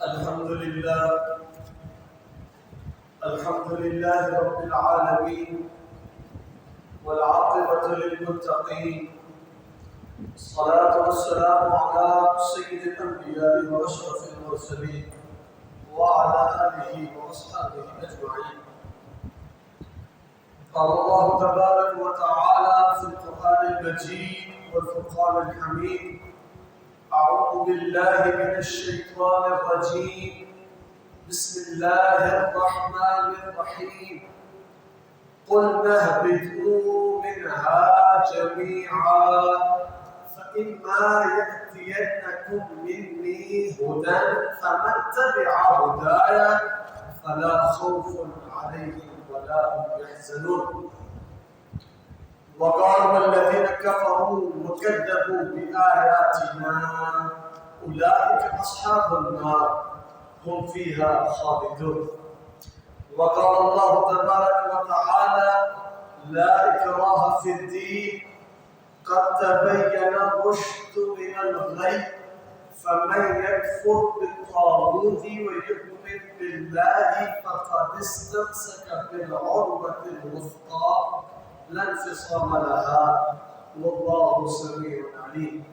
الحمد لله رب العالمين والعاقبة للمتقين. الصلاة والسلام على سيد الأنبياء وأشرف المرسلين وعلى آله وأصحابه أجمعين. قال الله تبارك وتعالى في القرآن المجيد والفرقان الحميد: أعوذ بالله من الشيطان الرجيم. بسم الله الرحمن الرحيم. قلنا اهبطوا منها جميعا فإما يأتينكم مني هدى فمن تبع هداي فلا خوف عليهم ولا هم يحزنون. وقال الذين كفروا وكذبوا بآياتنا أولئك أصحاب النار هم فيها خالدون. وقال الله تبارك وتعالى: لا إكراه في الدين قد تبين الرشد من الغي فمن يكفر بالطاغوت ويؤمن بالله فقد استمسك بالعروة الوثقى لا انفصام لها والله سميع عليم.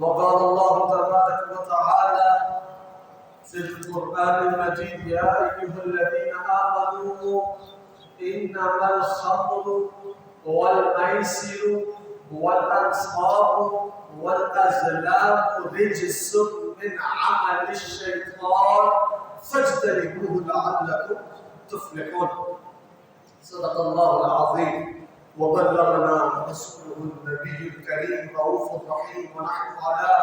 وقال الله تبارك وتعالى في القرآن المجيد: يا أيها الذين آمنوا إنما الخمر والميسر والأنصاب والأزلام رجس من عمل الشيطان فاجتنبوه لعلكم تفلحون. صدق الله العظيم وبلغنا رسوله النبي الكريم رؤوف رحيم ونحن على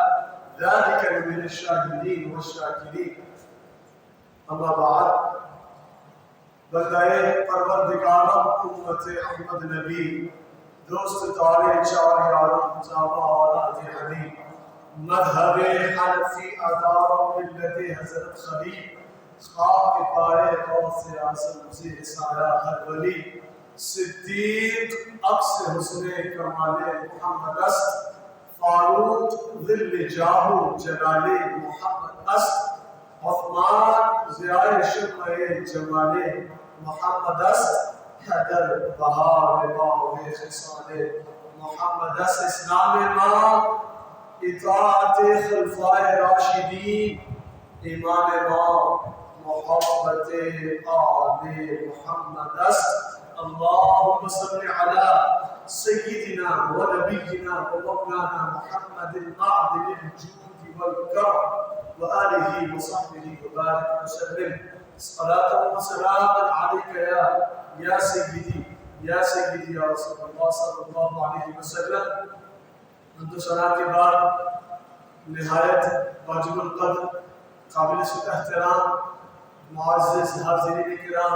ذلك من الشاهدين والشاكرين. اما بعد، بندے پروردگارم امت احمد نبی دوست تارے چار یارم صحابہ اولاد علی مذہب حنفی اداروں ملت حضرت خلیل خاک پائے غوث اعظم زیر سایہ ہر ولی صدیق عکس حسن کمال محمد است فاروق ظل جاہ جلال محمد است عثمان ضیاء شمع جمال محمد است حیدر بہار باغ خصال محمد است. اسلام ما اطاعت خلفائے راشدین، ایمان ما محبت آل محمد است. اللهم صل على سيدنا ونبينا ومولانا محمد المعدن الجود والكرم وآله وصحبه وبارك وسلم. صلاة وسلاما عليك يا سيدي يا سيدي يا رسول الله صلى الله عليه وسلم. منذ صلاة کے بعد نہایت واجب القدر قابل احترام معزز حاضرین کرام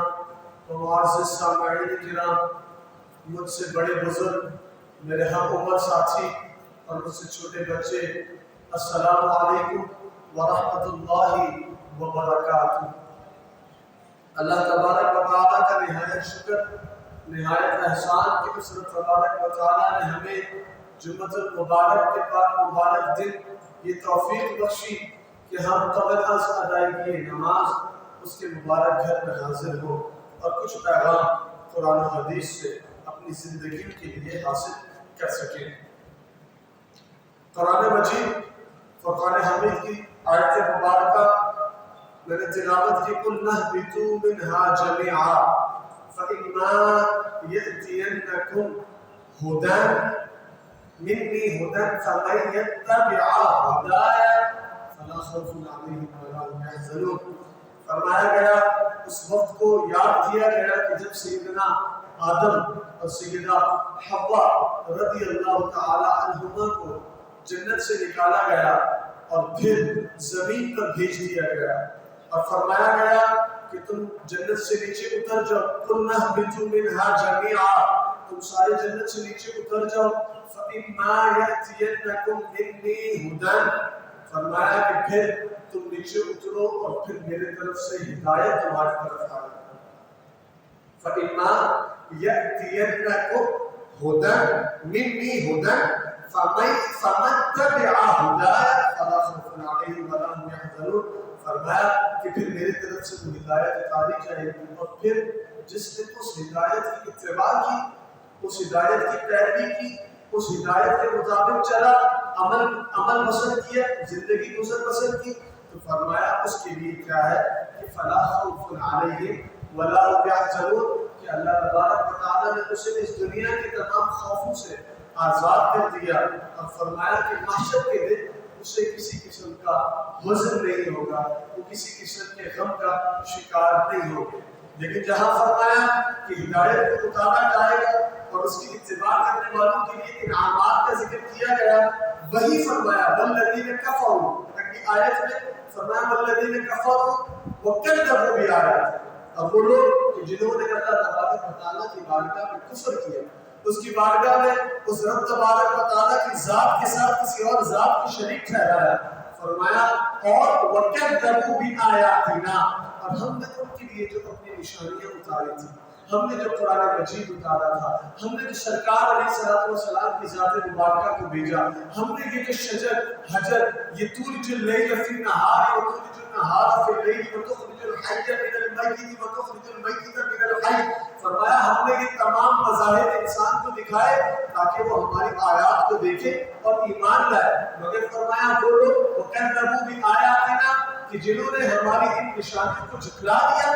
و معزز سامعین کرام، مجھ سے بڑے بزرگ، میرے ہم عمر ساتھی اور مجھ سے چھوٹے بچے، السلام علیکم ورحمۃ اللہ وبرکاتہ. اللہ تبارک و تعالیٰ کا نہایت شکر، نہایت احسان کہ اس تبارک و تعالیٰ نے ہمیں جمعۃ المبارک کے بعد مبارک دن یہ توفیق بخشی کہ ہم قبل از ادائیگی نماز اس کے مبارک گھر میں حاضر ہو اور کچھ پیغام قرآن و حدیث سے اپنی زندگی کے لیے حاصل کر سکیں. قرآن مجید فرقان حمید کی آیت مبارکہ میں نے تلاوت کی: قُلْنَا اهْبِطُوا مِنْهَا جَمِيعًا فَإِمَّا يَأْتِيَنَّكُمْ هُدًى مِنِّي هُدًى فَمَن يَتَّبِعْ هُدَايَ فَلَا خَوْفٌ عَلَيْهِمْ وَلَا هُمْ يَحْزَنُونَ. فرمایا گیا، اس وقت کو یاد کیا گیا کہ جب سیدنا آدم اور سیدہ حوا رضی اللہ تعالی عنہما کو جنت سے نکالا گیا اور پھر زمین پر بھیج دیا گیا اور فرمایا گیا کہ تم جنت سے نیچے اتر جاؤ. قُلْنَا اهْبِطُوا مِنْهَا جَمِيعًا، تم سارے جنت سے نیچے اتر جاؤ. فَإِمَّا يَأْتِيَنَّكُمْ مِنِّي هُدًى، فرمایا کہ پھر تم نیچے اترو اور پھر میرے طرف سے ہدایت تمہاری طرف آئے. فَإِمَّا يَأْتِيَنَّكُمْ هُدًى مِنِّي هُدًى فمن تبع ہدایہ فلا خوف علیہم ولا هم يحزنون. فرمایا کہ پھر میری طرف سے وہ ہدایت اتاری جائے گی، اور پھر جس نے اس ہدایت کی اتباع کی، اس ہدایت کی پیروی کی، اس ہدایت کے مطابق چلا، عمل بسر کیا، زندگی گزر بسر کی، تو فرمایا اس کے لیے کیا ہے کہ فلا خوف علیہم ولا هم يحزنون، کہ اللہ تبارک و تعالیٰ نے اسے اس دنیا کے تمام خوفوں سے آزاد کر دیا، اور فرمایا کہ محشر کے دن اسے کسی قسم کا وزن نہیں ہوگا، وہ کسی قسم کے غم کا شکار نہیں ہوگا. لیکن جہاں فرمایا کہ ہدایت کو اتارا جائے گا اور اس کی اتباع کرنے والوں کے لیے انعامات کا ذکر کیا گیا، وہی فرمایا والذین کفروا، اگلی آیت میں فرمایا والذین کفروا وکذبوا بآیاتنا، اور وہ لوگ جنہوں نے اللہ تبارک و تعالیٰ کی بارگاہ میں کفر کیا، اس کی بارگاہ میں اس رب تبارک و تعالیٰ کی ذات کے ساتھ کسی اور ذات کو شریک ٹھہرایا. فرمایا اور وَكَذَّبُوا بِآيَاتِنَا، اور ہم نے ان کے لیے جو اپنی نشانیاں اتاری تھی، ہم نے جو قرآن مجید اتارا تھا، ہم نے جو سرکار علیہ السلام کی ذات مبارکہ کو بھیجا، ہم نے یہ جو شجر حجر، یہ تولج اللیل فی النہار وتولج النہار فی اللیل وتخرج الحی من المیت وتخرج المیت من الحی، فرمایا ہم نے یہ تمام مظاہر انسان کو دکھائے تاکہ وہ ہماری آیات کو دیکھے اور ایمان لائے. مگر فرمایا وہ لوگ وَكَذَّبُوا بِآيَاتِنَا، کہ جنہوں نے ہماری ان نشانیوں کو جھٹلا دیا،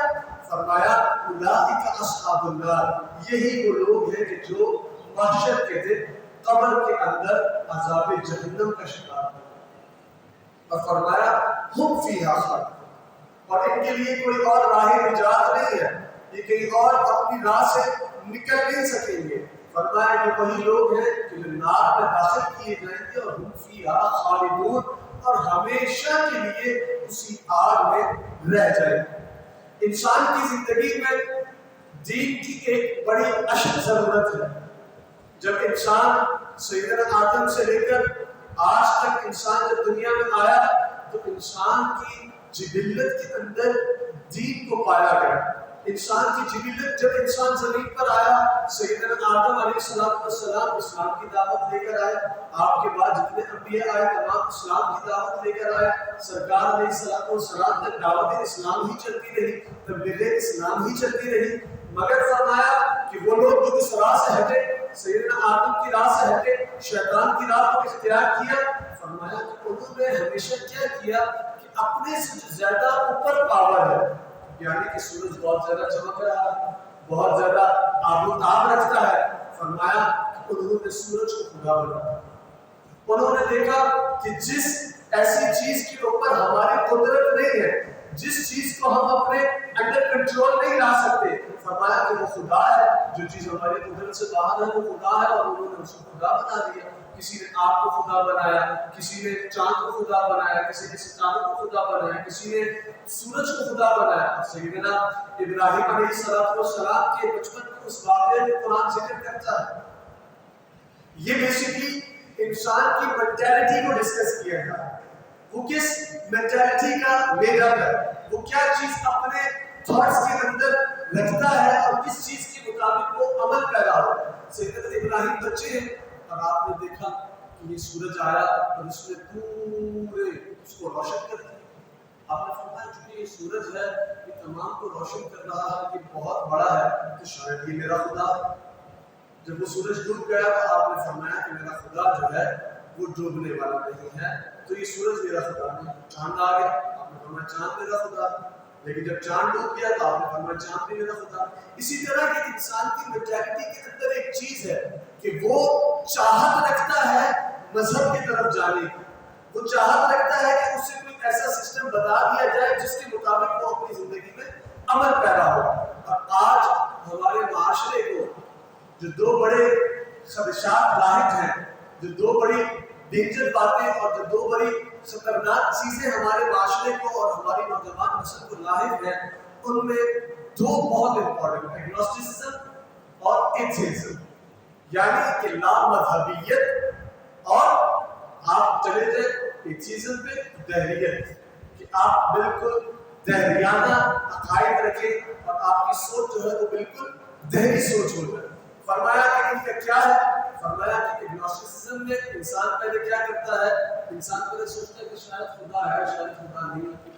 فرمایا اولئک اصحاب النار، یہی وہ لوگ ہیں کہ جو محشر کے دن قبر کے اندر عذاب جہنم کا شکار ہیں. اور فرمایا ہم فیہا خالدون، اور ان کے لیے کوئی اور راہ نجات نہیں ہے، یہ کہیں اور اپنی راہ سے نکل نہیں سکیں گے. فرمایا کہ وہی لوگ ہیں کہ جو نار میں داخل کیے جائیں گے اور ہم فیہا خالدون، اور ہمیشہ کے لیے اسی آگ میں رہ جائیں گے. انسان کی زندگی میں دین کی ایک بڑی اشد ضرورت ہے. جب انسان سیدنا آدم سے لے کر آج تک انسان جب دنیا میں آیا تو انسان کی جبلت کے اندر دین کو پایا گیا. انسان کی جبلت، جب انسان زمین پر آیا سیدنا آدم علیہ السلام اسلام کی دعوت لے کر آئے، آپ کے بعد جتنے انبیاء آئے تمام اسلام کی دعوت لے کر آئے. سرکار علیہ السلام تک دعوت اسلام ہی چلتی رہی، تبلیغ اسلام ہی چلتی رہی. مگر فرمایا کہ وہ لوگ جو اس راہ سے ہٹے، سیدنا آدم کی راہ سے ہٹے، شیطان کی راہ کو اختیار کیا، فرمایا کہ انہوں نے ہمیشہ کیا کیا کہ اپنے سے زیادہ اوپر پاور ہے، یعنی کہ سورج بہت زیادہ چمک رہا ہے، بہت زیادہ آب و تاب رکھتا ہے، فرمایا کہ انہوں نے سورج کو خدا بنایا. انہوں نے دیکھا کہ جس ایسی چیز کے اوپر ہماری قدرت نہیں ہے، جس چیز کو ہم اپنے انڈر کنٹرول نہیں لا سکتے، فرمایا کہ وہ خدا ہے. جو چیز ہماری قدرت سے باہر ہے وہ خدا ہے، اور انہوں نے اس کو خدا بنا دیا. کسی نے آگ کو خدا بنایا، کسی نے چاند کو خدا بنایا، کسی نے ستاروں کو خدا بنایا، کسی نے سورج کو خدا بنایا. سیدنا ابراہیم علیہ السلام کے بچپن کے اس واقعے میں قرآن ذکر کرتا ہے. یہ بیسیکلی انسان کی مینٹیلٹی کو ڈسکس کیا گیا. وہ کس مینٹیلٹی کا میڈ اپ ہے، وہ کیا چیز اپنے تھاٹس کے اندر رکھتا ہے اور کس چیز کے مطابق وہ عمل پیدا ہو. سیدنا ابراہیم بچے ہیں اور آپ نے دیکھا کہ یہ سورج آیا اور اس نے پورے اس کو روشن کر دیا. آپ نے فرمایا چونکہ یہ سورج ہے یہ تمام کو روشن کر رہا ہے، یہ بہت بڑا ہے، تو شاید یہ میرا خدا. جب وہ سورج ڈوب گیا تو آپ نے فرمایا کہ میرا خدا جو ہے وہ ڈوبنے والا نہیں ہے، تو یہ سورج میرا خدا نہیں. چاند آ گیا، آپ نے فرمایا چاند میرا خدا. لیکن جب چاند ڈوب گیا تو آپ نے فرمایا چاند بھی میرا خدا. اسی طرح کہ انسان کی مینٹیلٹی کے اندر ایک چیز ہے کہ وہ چاہت رکھتا ہے مذہب کی طرف جانے کی، وہ چاہت رکھتا ہے کہ اسے کوئی ایسا سسٹم بتا دیا جائے جس کے مطابق وہ اپنی زندگی میں عمل پیدا ہو. اور آج ہمارے معاشرے کو جو دو بڑے خدشات لاحق ہیں، جو دو بڑی ڈینجر باتیں اور جو دو بڑی خطرناک چیزیں ہمارے معاشرے کو اور ہماری نوجوان نسل کو لاحق ہیں، ان میں دو بہت امپورٹنٹ ہیں، ایگنوسٹسزم اور ایتھیزم، یعنی کہ لا مذہبیت، اور آپ چلے جائیں ایتھیزم پہ دہریت، کہ آپ بالکل دہریانہ عقائد رکھیں اور آپ کی سوچ جو ہے وہ بالکل دہری سوچ ہو جائے. فرمایا کہ ان کا کیا ہے؟ فرمایا کہ اگنوسٹسزم میں انسان پہلے کیا کرتا ہے؟ انسان پہلے سوچتا ہے کہ شاید خدا ہے، شاید خدا نہیں ہے،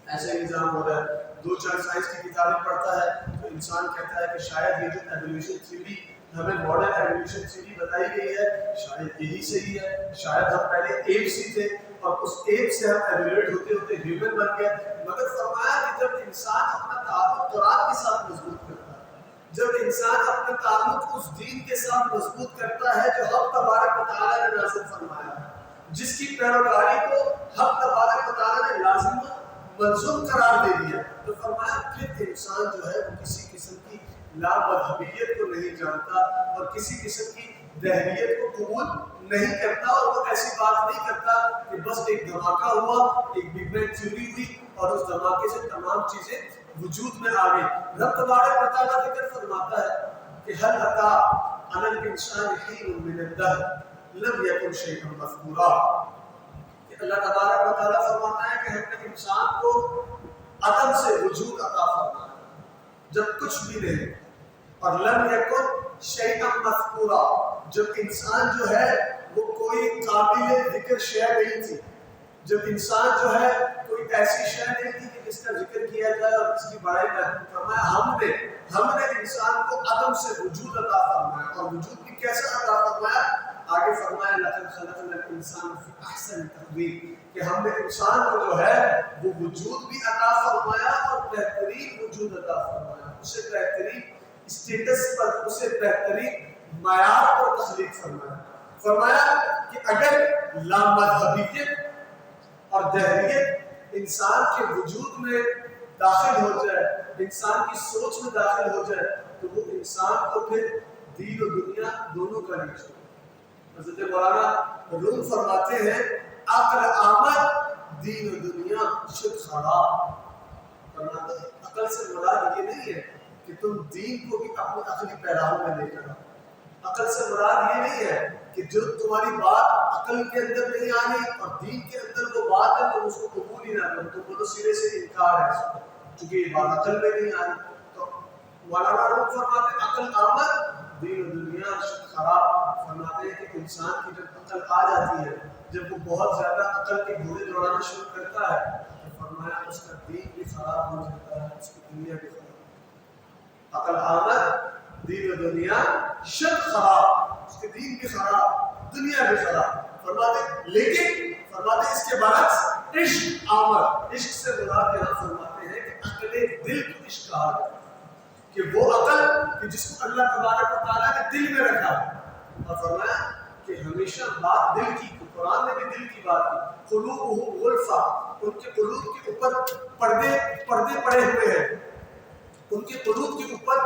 ایسا نظام ہو رہا ہے۔ دو چار سائنس کی کتابیں پڑھتا ہے تو انسان کہتا ہے کہ شاید یہ جو ایولیوشن تھیوری ہمیں ماڈرن ایولیوشن تھیوری بتائی گئی ہے شاید یہی صحیح ہے، شاید ہم پہلے ایپ ہی تھے اور اس ایپ سے ہم ایولیویٹ ہوتے ہوتے ہیومن بن گئے۔ مگر فرمایا کہ جب انسان اپنا تعلق قرآن کے ساتھ مضبوط کرتا ہے، جب انسان اپنا تعلق اس دین کے ساتھ مضبوط کرتا ہے جو حق تبارک و تعالیٰ نے نازل فرمایا ہے، جس کی پیروکاری کو حق تبارک و تعالیٰ نے لازم منظور قرار دے دیا، تو فرمایا پھر انسان جو ہے وہ کسی قسم کی لا مذہبیت کو نہیں جانتا اور کسی قسم کی دہریت کو قبول نہیں کرتا، اور وہ ایسی بات نہیں کرتا کہ بس ایک دھماکہ ہوا، ایک بگ بینگ تھیوری ہوئی اور اس دھماکے سے تمام چیزیں وجود میں آ گئی۔ رب تبارک و تعالیٰ ذکر فرماتا ہے کہ هل أتى على الإنسان حين من الدهر لم يكن شيئا مذكورا، کہ اللہ تبارک و تعالیٰ فرماتا ہے کہ ہم نے انسان کو عدم سے وجود عطا فرمایا جب کچھ بھی نہیں، اور لم یکن شیئا مذکورا، جب انسان جو ہے وہ کوئی قابل ذکر شے نہیں تھی، جب انسان جو ہے کوئی ایسی شے نہیں تھی کہ جس کا ذکر کیا جائے اور اس کی بڑائی میں فرمایا ہم نے انسان کو عدم سے وجود عطا فرمایا، اور وجود بھی کیسے عطا فرمایا؟ آگے فرمایا لقد خلقنا الانسان فی احسن تقویم، کہ ہم نے انسان کو جو ہے وہ وجود بھی عطا فرمایا اور بہترین وجود عطا فرمایا، اسے بہترین اسٹیٹس پر، اسے بہترین معیار پر تخلیق فرمایا۔ فرمایا کہ اگر لامذہبیت اور دہریت انسان کے وجود میں داخل ہو جائے، انسان کی سوچ میں داخل ہو جائے، تو وہ انسان کو پھر دین و دنیا دونوں کا نہیں چھوڑے۔ حضرت مولانا روم فرماتے ہیں عقل آمد دین و دنیا شد خراب، فرماتے ہیں عقل سے مراد یہ نہیں ہے کہ تم دین کو بھی اپنی عقلی پیراہوں میں لے کر آؤ، عقل سے مراد یہ نہیں ہے کہ جو تمہاری بات عقل کے اندر نہیں آنی اور دین کے اندر وہ بات ہے تو اس کو قبول ہی نہ کرو، تو بولو سرے سے انکار ہے اس کو، چونکہ یہ بات عقل میں نہیں آنی۔ تو مولانا روم فرماتے ہیں عقل آمد دین و دنیا خراب، فرماتے ہیں کہ انسان کی جب عقل آ جاتی ہے، جب وہ بہت زیادہ عقل کے گھوڑے دوڑانا شروع کرتا ہے تو فرمایا اس کا دین بھی خراب ہو جاتا ہے، اس کی دنیا بھی خراب۔ عقل آمد دین و دنیا شد خراب، اس کے دین بھی خراب، دنیا بھی خراب۔ فرماتے لیکن فرماتے اس کے برعکس عشق آمد، عشق سے مراد یہاں فرماتے ہیں کہ عقل دل کو عشق کہا جاتا ہے، کہ وہ عقل کہ جس کو اللہ تبارک و تعالیٰ نے دل میں رکھا ہے، اور فرمایا کہ ہمیشہ بات دل کی، قرآن نے بھی دل کی بات کی، قلوبہم غلفہ، ان کے قلوب کے اوپر پردے پڑے ہوئے ہیں، ان کے قلوب کے اوپر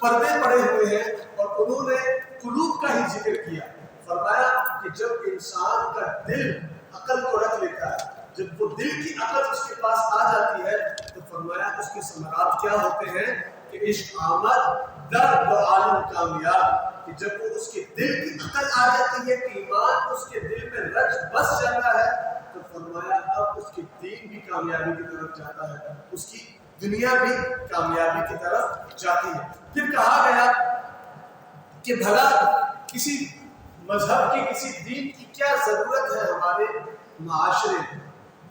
پردے پڑے ہوئے ہیں، اور انہوں نے قلوب کا ہی ذکر کیا۔ فرمایا کہ جب انسان کا دل عقل کو رکھ لیتا ہے، جب وہ دل کی عقل اس کے پاس آ جاتی ہے تو فرمایا اس کے ثمرات کیا ہوتے ہیں کہ عشق آمد در دو عالم کامیاب، کہ جب وہ اس کے دل کی عقل آ جاتی ہے کہ ایمان اس کے دل میں رچ بس جاتا ہے تو فرمایا اب اس کے دین بھی کامیابی کی طرف جاتا ہے، اس کی دنیا بھی کامیابی کی طرف جاتی ہے۔ پھر کہا گیا کہ بھلا کسی مذہب کی، کسی دین کی کیا ضرورت ہے ہمارے معاشرے میں،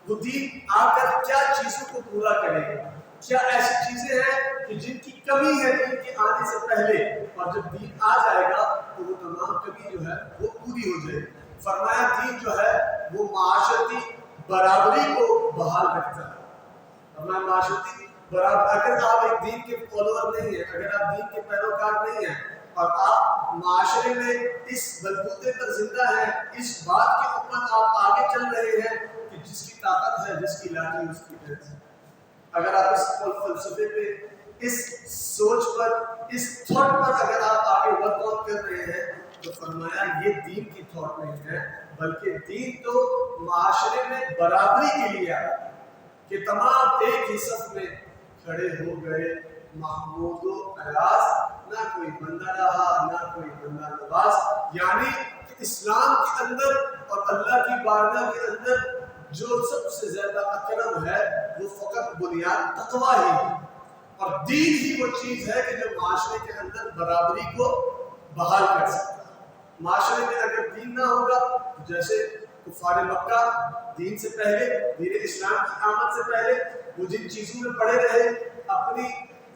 وہ دین آ کر کیا چیزوں کو پورا کرے گا، کیا ایسی چیزیں ہیں کہ جن کی کمی ہے دین کے آنے سے پہلے، اور جب دین آ جائے گا تو وہ تمام کمی جو ہے وہ پوری ہو جائے گی۔ فرمایا دین جو ہے وہ معاشرتی برابری کو بحال رکھتا ہے۔ فرمایا معاشرتی برابر، اگر آپ ایک دین کے فالوور نہیں ہیں، اگر آپ دین کے پیروکار نہیں ہیں اور آپ معاشرے میں اس بلبوتے پر زندہ ہیں، اس بات کے اوپر آپ آگے چل رہے ہیں کہ جس کی طاقت ہے، جس کی لاٹھی اس کی ڈیتھ ہے، اگر آپ اس فلسفے پہ، اس سوچ پر، اس تھاٹ پر اگر آپ آگے ورک آؤٹ کر رہے ہیں تو فرمایا یہ دین کی تھاٹ نہیں ہے، بلکہ دین تو معاشرے میں برابری کے لیے آیا کہ تمام ایک ہی صف میں کھڑے ہو گئے، محمود و اعلاس، نہ کوئی بندہ رہا نہ کوئی بندہ نواز، یعنی کہ اسلام کے اندر اور اللہ کی بارگاہ کے اندر جو سب سے زیادہ اکرم ہے وہ فقط بنیاد تقویٰ ہی ہے، اور دین ہی وہ چیز ہے کہ جو معاشرے کے اندر برابری کو بحال کر سکتا ہے۔ معاشرے میں اگر دین نہ ہوگا تو جیسے کفار مکہ دین سے پہلے، دین اسلام کی آمد سے پہلے وہ جن چیزوں میں پڑے رہے، اپنی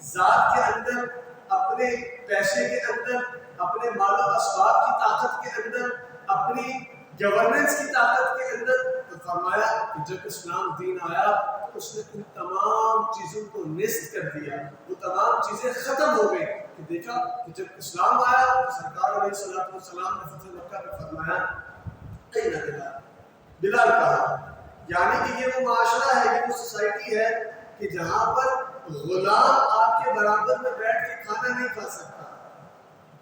ذات کے اندر، اپنے پیسے کے اندر، اپنے مال و اسباب کی طاقت کے اندر، اپنی گورننس کی طاقت کے اندر، تو فرمایا کہ جب اسلام دین آیا تو اس نے ان تمام چیزوں کو نصب کر دیا، وہ تمام چیزیں ختم ہو گئی۔ کہ دیکھا کہ جب اسلام آیا تو سرکار علیہ الصلوۃ والسلام نے فتح مکہ میں فرمایا کہیں نہ بلال، بلال کہا، یعنی کہ یہ وہ معاشرہ ہے، یہ وہ سوسائٹی ہے کہ جہاں پر غلام آپ کے برابر میں بیٹھ کے کھانا نہیں کھا سکتا،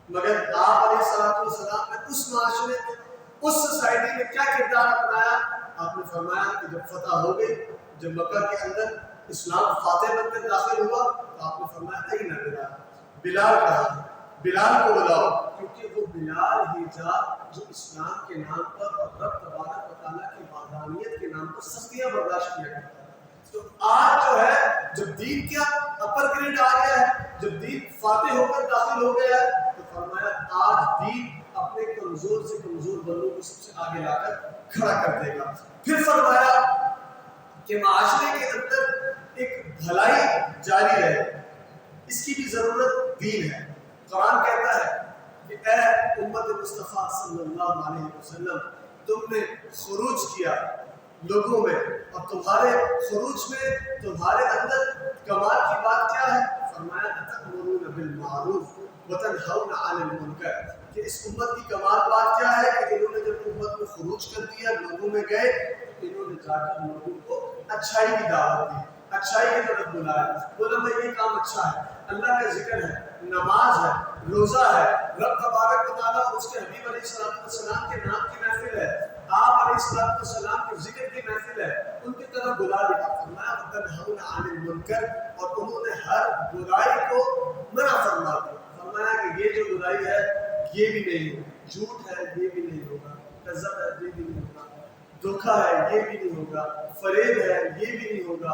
مگر آپ علیہ الصلوۃ والسلام نے اس معاشرے میں، اس سوسائٹی میں کیا کردار اپنایا؟ آپ نے فرمایا کہ جب فتح ہو گئی، جب مکہ کے اندر اسلام فاتح بن کر داخل ہوا تو آپ نے فرمایا نہیں نہ بلال، بلال کہا، بلال کو بلاؤ، کیونکہ وہ بلال ہی تھا جو اسلام کے نام پر اور رب تبارک و تعالیٰ کی وحدانیت کے نام پر سختیاں برداشت کیا کرتا ہے۔ تو آج جو ہے جب دین کیا اپر گریڈ آ گیا ہے، جب دین فاتح ہو کر داخل ہو گیا ہے، تو فرمایا آج دین اپنے کمزور سے کمزور بندوں کو سب سے آگے لا کر کھڑا کر دے گا۔ پھر فرمایا کہ معاشرے کے اندر ایک بھلائی جاری رہے، اس کی بھی ضرورت دین ہے۔ قرآن کہتا ہے کہ اے امت مصطفیٰ صلی اللہ علیہ وسلم، تم نے خروج کیا لوگوں میں، اور تمہارے خروج میں تمہارے اندر کمال کی بات کیا ہے؟ فرمایا اتأمرون بالمعروف وتنہون عن المنکر، کہ اس امت کی کمال بات کیا ہے کہ انہوں نے جب امت میں خروج کر دیا، لوگوں میں گئے، تو انہوں نے جا کر لوگوں کو اچھائی کی دعوت دی، اچھائی کی طرف بلایا، بولا میں یہ کام اچھا ہے، اللہ کا ذکر ہے، نماز ہے، روزہ ہے، رب تبارک و تعالیٰ اور اس کے حبیب علیہ السلام کے نام کی محفل ہے، آپ علیہ السلام کے ذکر کی محفل ہے، ان کی طرف بلا دیا۔ فرمایا وتنہون عن المنکر، اور انہوں نے ہر برائی کو منع فرما دیا۔ فرمایا کہ یہ جو برائی ہے یہ بھی نہیں ہوگا، جھوٹ ہے یہ بھی نہیں ہوگا، کذب ہے یہ بھی نہیں ہوگا، دھوکہ ہے یہ بھی نہیں ہوگا، فریب ہے یہ بھی نہیں ہوگا،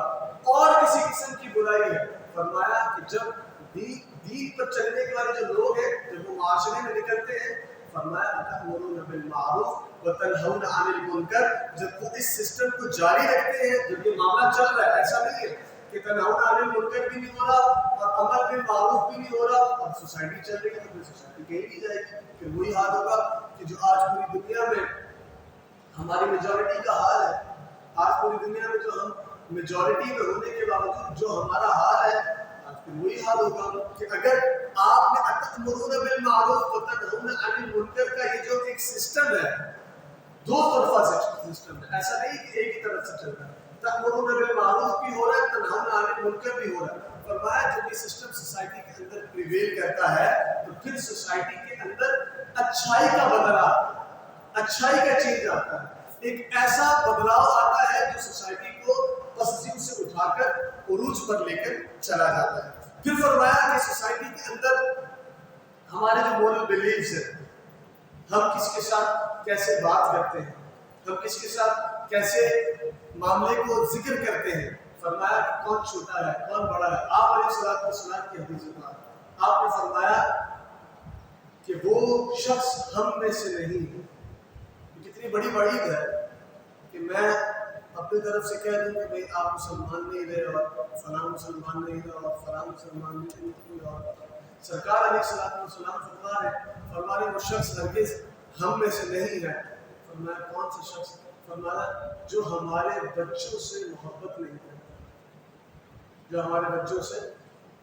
اور کسی قسم کی برائی ہے۔ فرمایا کہ جب دین پر چلنے والے جو لوگ ہیں، جب وہ معاشرے میں نکلتے ہیں، فرمایا اتأمرون بالمعروف وتنہون عن المنکر، جب وہ اس سسٹم کو جاری رکھتے ہیں، جب یہ معاملہ چل رہا ہے، ایسا نہیں ہے کہ تنہون عن المنکر بھی نہیں ہو رہا اور امر بالمعروف بھی نہیں ہو رہا اور سوسائٹی چل رہی ہے، تو پھر سوسائٹی کہیں نہیں جائے گی۔ پھر وہی حال ہوگا کہ جو آج پوری دنیا میں ہماری میجورٹی کا حال ہے، آج پوری دنیا میں جو ہم میجورٹی میں ہونے کے باوجود جو ہمارا حال ہے، آج پھر وہی حال ہوگا کہ اگر آپ نے اتأمرون بالمعروف وتنہون عن المنکر کا یہ جو ایک سسٹم ہے، دو طرفہ سسٹم ہے، ایسا نہیں کہ ایک ہی طرف سے چل رہا ہے، تأمرون بالمعروف بھی ہو رہا ہے، تنہون عن المنکر بھی ہو رہا ہے۔ فرمایا جب یہ سسٹم سوسائٹی کے اندر پریویل کرتا ہے تو پھر سوسائٹی کے اندر اچھائی کا بدلاؤ، اچھائی کا چینج آتا ہے، ایک ایسا بدلاؤ آتا ہے جو سوسائٹی کو پستیوں سے اٹھا کر عروج پر لے کر چلا جاتا ہے۔ پھر فرمایا کہ سوسائٹی کے اندر ہمارے جو مورل بیلیفز ہیں، ہم کس کے ساتھ کیسے بات کرتے ہیں، ہم کس کے ساتھ کیسے معاملے کو ذکر کرتے ہیں، فرمایا کہ کون چھوٹا ہے کون بڑا ہے۔ آپ علیہ الصلوۃ والسلام کی حدیث میں آپ نے فرمایا کہ وہ شخص ہم میں سے نہیں ہے۔ کتنی بڑی وعید ہے کہ میں اپنی طرف سے کہہ دوں کہ بھئی آپ مسلمان نہیں رہے اور فلاں مسلمان نہیں رہے اور فلاں مسلمان نہیں رہے، اور سرکار علیہ السلام فرما رہے وہ شخص ہرگز ہم میں سے نہیں ہے۔ فرمایا کون سا شخص؟ فرمایا جو ہمارے بچوں سے محبت نہیں کرتا، جو ہمارے بچوں سے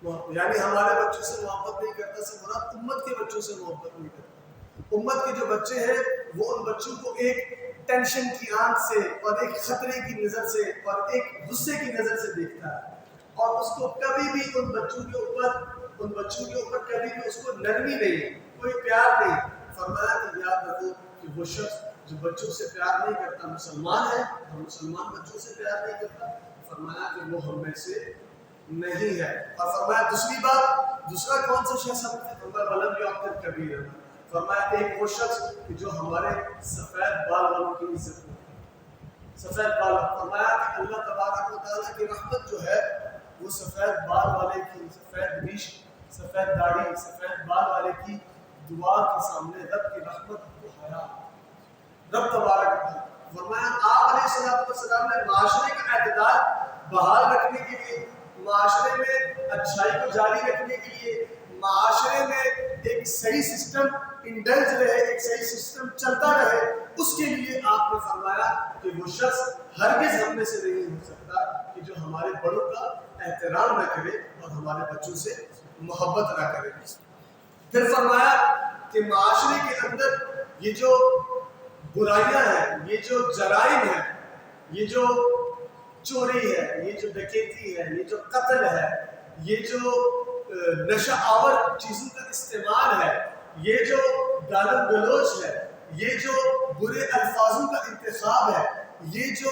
یعنی ہمارے بچوں سے محبت نہیں کرتا، سے مراد امت کے بچوں سے محبت نہیں کرتا۔ امت کے جو بچے ہیں وہ ان بچوں کو ایک ٹینشن کی آنکھ سے اور ایک خطرے کی نظر سے اور ایک غصے کی نظر سے دیکھتا ہے، اور اس کو کبھی بھی ان بچوں کے اوپر کبھی بھی اس کو نرمی نہیں، کوئی پیار نہیں۔ فرمایا کہ یاد رکھو کہ وہ شخص جو بچوں سے پیار نہیں کرتا مسلمان ہے، اور مسلمان بچوں سے پیار نہیں کرتا، فرمایا کہ وہ ہم میں سے نہیں ہے۔ اور فرمایا دوسری بات، دوسرا کون سا شخص ہے؟ فرمایا ولم یعقل کبیرہ، فرمایا ایک وہ شخص کہ جو ہمارے سفید بال والوں کی عزت میں، سفید بال۔ فرمایا کہ اللہ تبارک و تعالیٰ کی رحمت جو ہے وہ سفید بال والے کی سفید ریش، سفید داڑھی، سفید بال والے کی دعا کے سامنے رب کی رحمت کو حیا رب تبارک فرمایا آپ علیہ السلام نے معاشرے کا اعتدال بحال رکھنے کے لیے، معاشرے میں اچھائی کو جاری رکھنے کے لیے، معاشرے میں ایک صحیح سسٹم انڈلج رہے، ایک صحیح سسٹم چلتا رہے، اس کے لیے آپ نے فرمایا کہ وہ شخص ہرگز ہم میں سے نہیں ہو سکتا کہ جو ہمارے بڑوں کا احترام نہ کرے اور ہمارے بچوں سے محبت نہ کرے۔ پھر فرمایا کہ معاشرے کے اندر یہ جو برائیاں ہیں، یہ جو جرائم ہیں، یہ جو چوری ہے، یہ جو ڈکیتی ہے، یہ جو قتل ہے، یہ جو نشہ آور چیزوں کا استعمال ہے، یہ جو گالی گلوچ ہے، یہ جو برے الفاظوں کا انتخاب ہے، یہ جو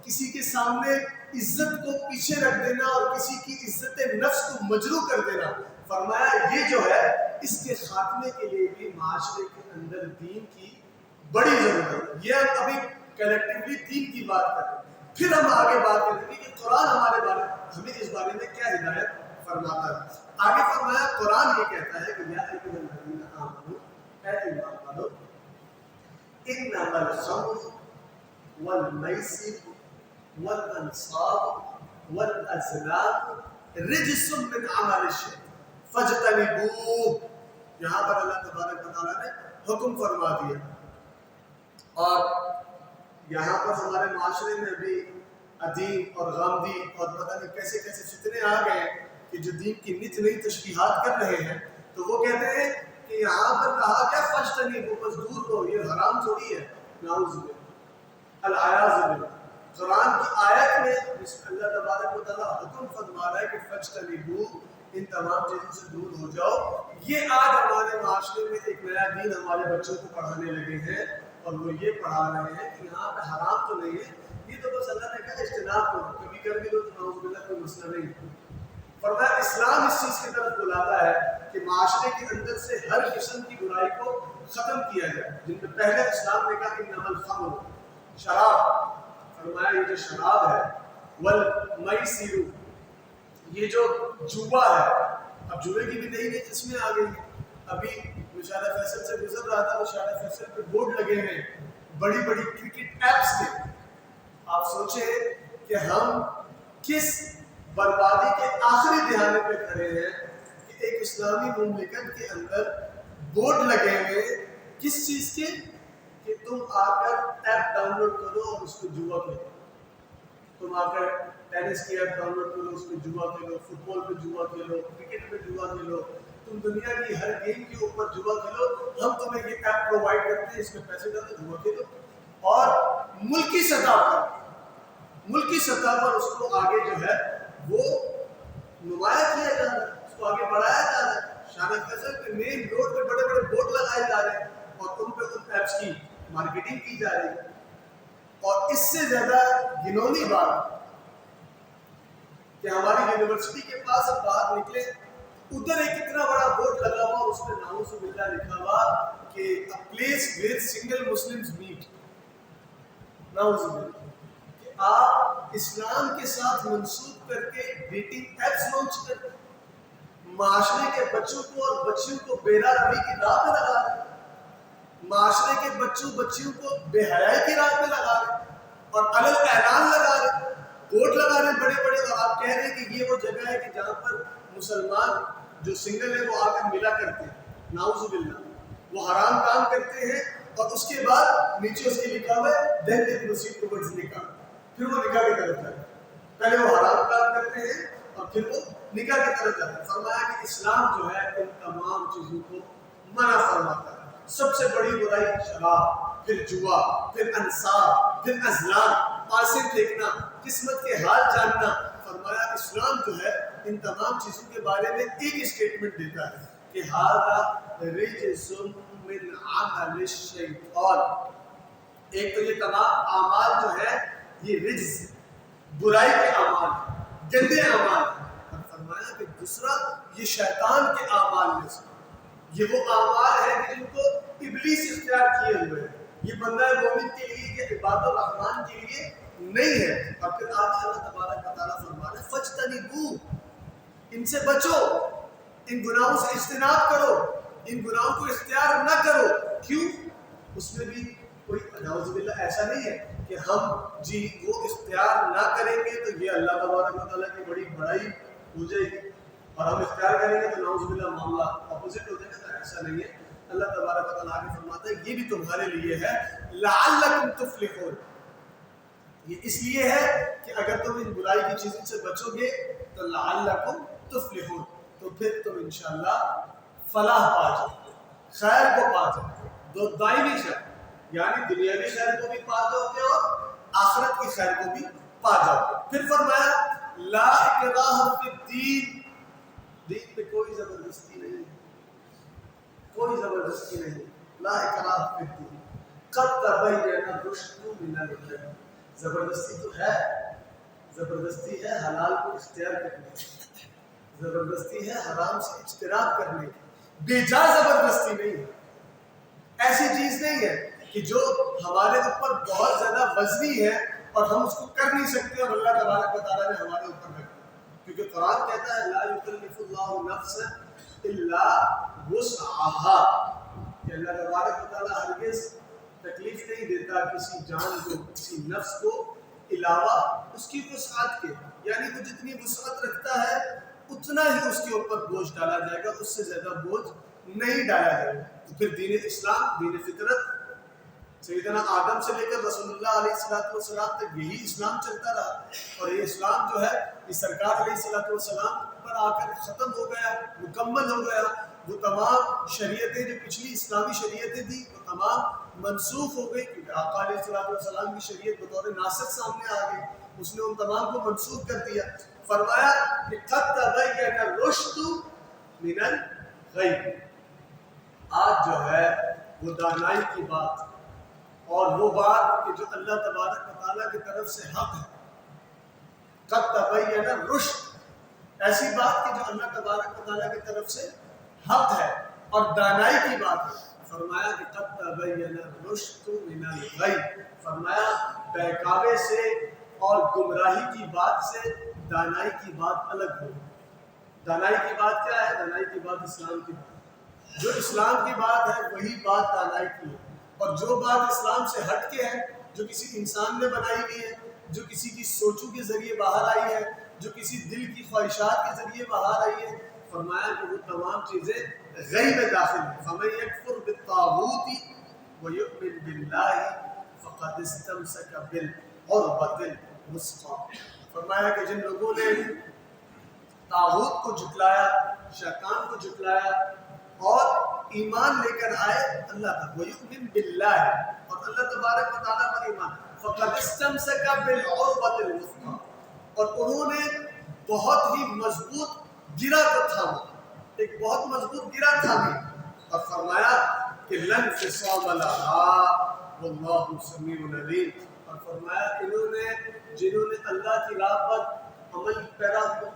کسی کے سامنے عزت کو پیچھے رکھ دینا اور کسی کی عزت نفس کو مجروح کر دینا، فرمایا یہ جو ہے اس کے خاتمے کے لیے بھی معاشرے کے اندر دین کی بڑی ضرورت ہے۔ یہ ہم ابھی کلیکٹیولی دین کی بات کر رہے ہیں، پھر ہم آگے بات کریں گے کہ قرآن ہمارے بارے ہمیں اس بارے میں کیا ہدایت فرماتا ہے۔ آگے فرمایا قرآن یہ کہتا ہے کہ یا ایھا الذین آمنوا، اے ایمان والو، انما الخمر والمیسر والانصاب والازلام رجس من عمل الشیطان فاجتنبوہ۔ یہاں پر اللہ تبارک و تعالیٰ نے حکم فرما دیا، اور یہاں پر ہمارے معاشرے میں بھی ادیم اور غامدی اور پتہ نہیں کیسے کیسے فتنے آ گئے ہیں کہ جو دین کی نت نئی تشریحات کر رہے ہیں، تو وہ کہتے ہیں کہ یہاں پر کہا گیا فاجتنبوہ، بس دور رہو، یہ حرام تھوڑی ہے، نعوذ باللہ العیاذ باللہ۔ قرآن کی آیت میں اللہ تبارک و تعالیٰ حکم فرما رہا ہے کہ فاجتنبوہ، ان تمام چیزوں سے دور ہو جاؤ۔ یہ آج ہمارے معاشرے میں ایک نیا دین ہمارے بچوں کو پڑھانے لگے ہیں، اور وہ یہ پڑھا رہے ہیں کہ یہاں پہ حرام تو نہیں ہے، یہ تو بس اللہ نے کہا اجتناب کرو، کبھی کر بھی دو تو نعوذ باللہ کوئی مسئلہ نہیں۔ فرمایا اسلام اس چیز کی طرف بلاتا ہے کہ معاشرے کے اندر سے ہر قسم کی برائی کو ختم کیا جائے، جن میں پہلے اسلام نے کہا انما الخمر، شراب، فرمایا یہ جو شراب ہے، والمیسر، یہ جو جوا ہے، اب جوئے کی بھی نئی نئی قسمیں آ گئی ہیں۔ ابھی مشاہدہ فیصل سے گزر رہا تھا، مشاہدہ فیصل پہ بورڈ لگے ہیں بڑی بڑی کرکٹ ایپس کے۔ آپ سوچیں کہ ہم کس بربادی کے آخری دہانے پہ کھڑے ہیں کہ ایک اسلامی مملکت کے اندر بورڈ لگے ہوئے کس چیز کے، کہ تم آ کر ایپ ڈاؤن لوڈ کرو اور اس کو جوا کھیلو، تم آ کر ٹینس کی ایپ ڈاؤن لوڈ کرو، اس پہ جوا کھیلو، فٹ بال پہ جوا کھیلو، کرکٹ پہ جوا کھیلو، تم دنیا کی ہر گیم کے اوپر جوا کھیلو، ہم تمہیں یہ ایپ پرووائڈ کرتے ہیں، اس میں پیسے ڈالو، جوا کھیلو۔ اور ملکی سطح پر اس کو آگے جو ہے وہ نمایاں کیا جا رہا ہے، اس کو آگے بڑھایا جا رہا ہے۔ شاہنامہ فیصل پہ مین روڈ پہ بڑے بڑے بورڈ لگائے جا رہے ہیں اور ان پہ ان ایپس کی مارکیٹنگ کی جا رہی ہے۔ اور اس سے زیادہ گھنونی بات کہ ہماری یونیورسٹی کے پاس اب باہر نکلے، ادھر ایک اتنا بڑا بورڈ لگا ہوا، اس پہ نعوذ باللہ لکھا ہوا کہ a place where single Muslims meet، نعوذ باللہ، کہ آپ اسلام کے ساتھ منسوب کر کے ڈیٹنگ ایپس لانچ کر معاشرے کے بچوں کو اور بچیوں کو بے راہ روی کی راہ پہ لگا رہے ہیں، معاشرے کے بچوں بچیوں کو بے حیائی کی راہ پہ لگا رہے ہیں، اور علل اعلان لگا رہے ہیں، بورڈ لگا رہے ہیں بڑے بڑے، اور آپ کہہ رہے ہیں کہ یہ وہ جگہ ہے کہ جہاں پر مسلمان جو سنگل ہے وہ آ کر ملا کرتے ہیں، نعوذ باللہ، وہ حرام کام کرتے ہیں، اور اس کے بعد نیچے اس کے لکھا ہوا ہے then they proceed towards نکاح، پھر وہ نکاح کی طرف جاتے ہیں، پہلے وہ حرام کام کرتے ہیں اور پھر وہ نکاح کی طرف جاتے ہیں۔ فرمایا کہ اسلام جو ہے ان تمام چیزوں کو منع فرماتا ہے۔ سب سے بڑی برائی شراب، پھر جوا، پھر انصاب، پھر ازلام، پاسے دیکھنا، قسمت کے حال جاننا۔ فرمایا اسلام جو ہے ان تمام چیزوں کے بارے میں ایک اسٹیٹمنٹ دیتا ہے کہ ھذا رجس من عمل الشیطان، ایک تو یہ تمام اعمال جو ہے یہ رجس، برائی کے اعمال، گندے اعمال، اور فرمایا کہ دوسرا یہ شیطان کے اعمال میں سے، یہ وہ اعمال ہیں جن کو ابلیس اختیار کیے ہوئے ہیں، یہ بندہ مومن کے لیے، یہ عباد الرحمن کے لیے نہیں ہے۔ اور پھر آگے اللہ تبارک و تعالیٰ فرما رہے ہیں فجتنبوہ، فاجتنبوه، ان سے بچو، ان گناہوں سے اجتناب کرو، ان گناہوں کو اختیار نہ کرو. کیوں؟ اس میں بھی کوئی نعوذ باللہ ایسا نہیں ہے کہ ہم وہ اختیار نہ کریں گے تو یہ اللہ تبارک و تعالیٰ کی بڑی بڑائی ہو جائے گی، اور ہم اختیار کریں گے تو نعوذ باللہ معاملہ اپوزٹ ہو جائے گا. ایسا نہیں ہے. اللہ تبارک و تعالیٰ آگے فرماتا ہے یہ بھی تمہارے لیے ہے لعلکم تفلحون. یہ اس لیے ہے کہ اگر تم ان برائی کی چیزوں سے بچو گے تو لعلکم تفلحون، تو پھر تم انشاءاللہ فلاح پا جاؤ گے، خیر کو پا جاؤ گے، دو دائمی خیر، یعنی دنیاوی خیر کو بھی پا جاؤ گے اور آخرت کی خیر کو بھی پا جاؤ گے. پھر فرمایا لا اکراہ فی الدین، دین میں کوئی زبردستی نہیں، کوئی زبردستی نہیں. لا اکراہ فی الدین قد تبین الرشد من الغی. زبردستی تو ہے، زبردستی ہے حلال کو اختیار کرنے کی، زبردستی ہے حرام سے اجتناب کرنے کی، بے جا زبردستی نہیں ہے. ایسی چیز نہیں ہے کہ جو ہمارے اوپر بہت زیادہ وزنی ہے اور ہم اس کو کر نہیں سکتے اور اللہ تبارک و تعالیٰ نے ہمارے اوپر رکھ دیا. کیونکہ قرآن کہتا ہے لا یکلف اللہ نفسا الا وسعها، کہ اللہ تبارک و تعالیٰ ہرگز تکلیف نہیں دیتا کسی جان کو، کسی نفس کو علاوہ اس کی وسعت کے، یعنی وہ جتنی وسعت رکھتا ہے اتنا ہی اس کے اوپر بوجھ ڈالا جائے گا، اس سے زیادہ بوجھ نہیں ڈالا جائے گا. تو پھر دین اسلام، دین فطرت، سیدنا آدم سے لے کر رسول اللہ علیہ السلام تک یہی اسلام چلتا رہا، اور یہ اسلام جو ہے یہ سرکار علیہ السلام پر آ کر ختم ہو گیا، مکمل ہو گیا. وہ تمام شریعتیں جو پچھلی اسلامی شریعتیں تھیں وہ تمام منسوخ ہو گئی، کیونکہ آقا علیہ السلام کی شریعت بطور ناسخ سامنے آ گئی، اس نے ان تمام کو منسوخ کر دیا. فرمایا کہ قد تبین الرشد من الغی. آج جو ہے وہ دانائی کی بات اور وہ بات کہ جو اللہ تبارک و تعالیٰ کی طرف سے حق ہے. قد تبین الرشد، ایسی بات کہ جو اللہ تبارک و تعالیٰ کی طرف سے حق ہے اور دانائی کی بات ہے. فرمایا کہ قد تبین الرشد من الغی، فرمایا بہکاوے سے اور گمراہی کی بات سے دانائی کی بات الگ ہو. دانائی کی بات کیا ہے؟ دانائی کی بات اسلام کی بات، جو اسلام کی بات ہے وہی بات دانائی کی ہے. اور جو بات اسلام سے ہٹ کے ہے، جو کسی انسان نے بنائی ہوئی ہے، جو کسی کی سوچوں کے ذریعے باہر آئی ہے، جو کسی دل کی خواہشات کے ذریعے باہر آئی ہے، فرمایا کہ وہ تمام چیزیں غی میں داخل ہیں. فَمَن يَكْفُرْ بِالطَّاغُوتِ وَيُؤْمِنْ بِاللَّهِ فَقَدِ اسْتَمْسَكَ بِالْعُرْوَةِ الْوُثْقَىٰ. فرمایا کہ جن لوگوں نے طاغوت کو جھٹلایا، شیطان کو جھٹلایا اور ایمان لے کر آئے اللہ تک، وَيُؤْمِنْ بِاللَّهِ، اور اللہ تبارک و تعالیٰ پر ایمان، فَقَدِ اسْتَمْسَكَ بِالْعُرْوَةِ الْوُثْقَىٰ، اور انہوں نے بہت ہی مضبوط گرہ کو تھاما، ایک بہت مضبوط گرہ تھامی. اور فرمایا کہ لن فصام لها واللہ سمیع علیم. اور فرمایا جنہوں نے اللہ کی راہ پر عمل پیرا ہوا،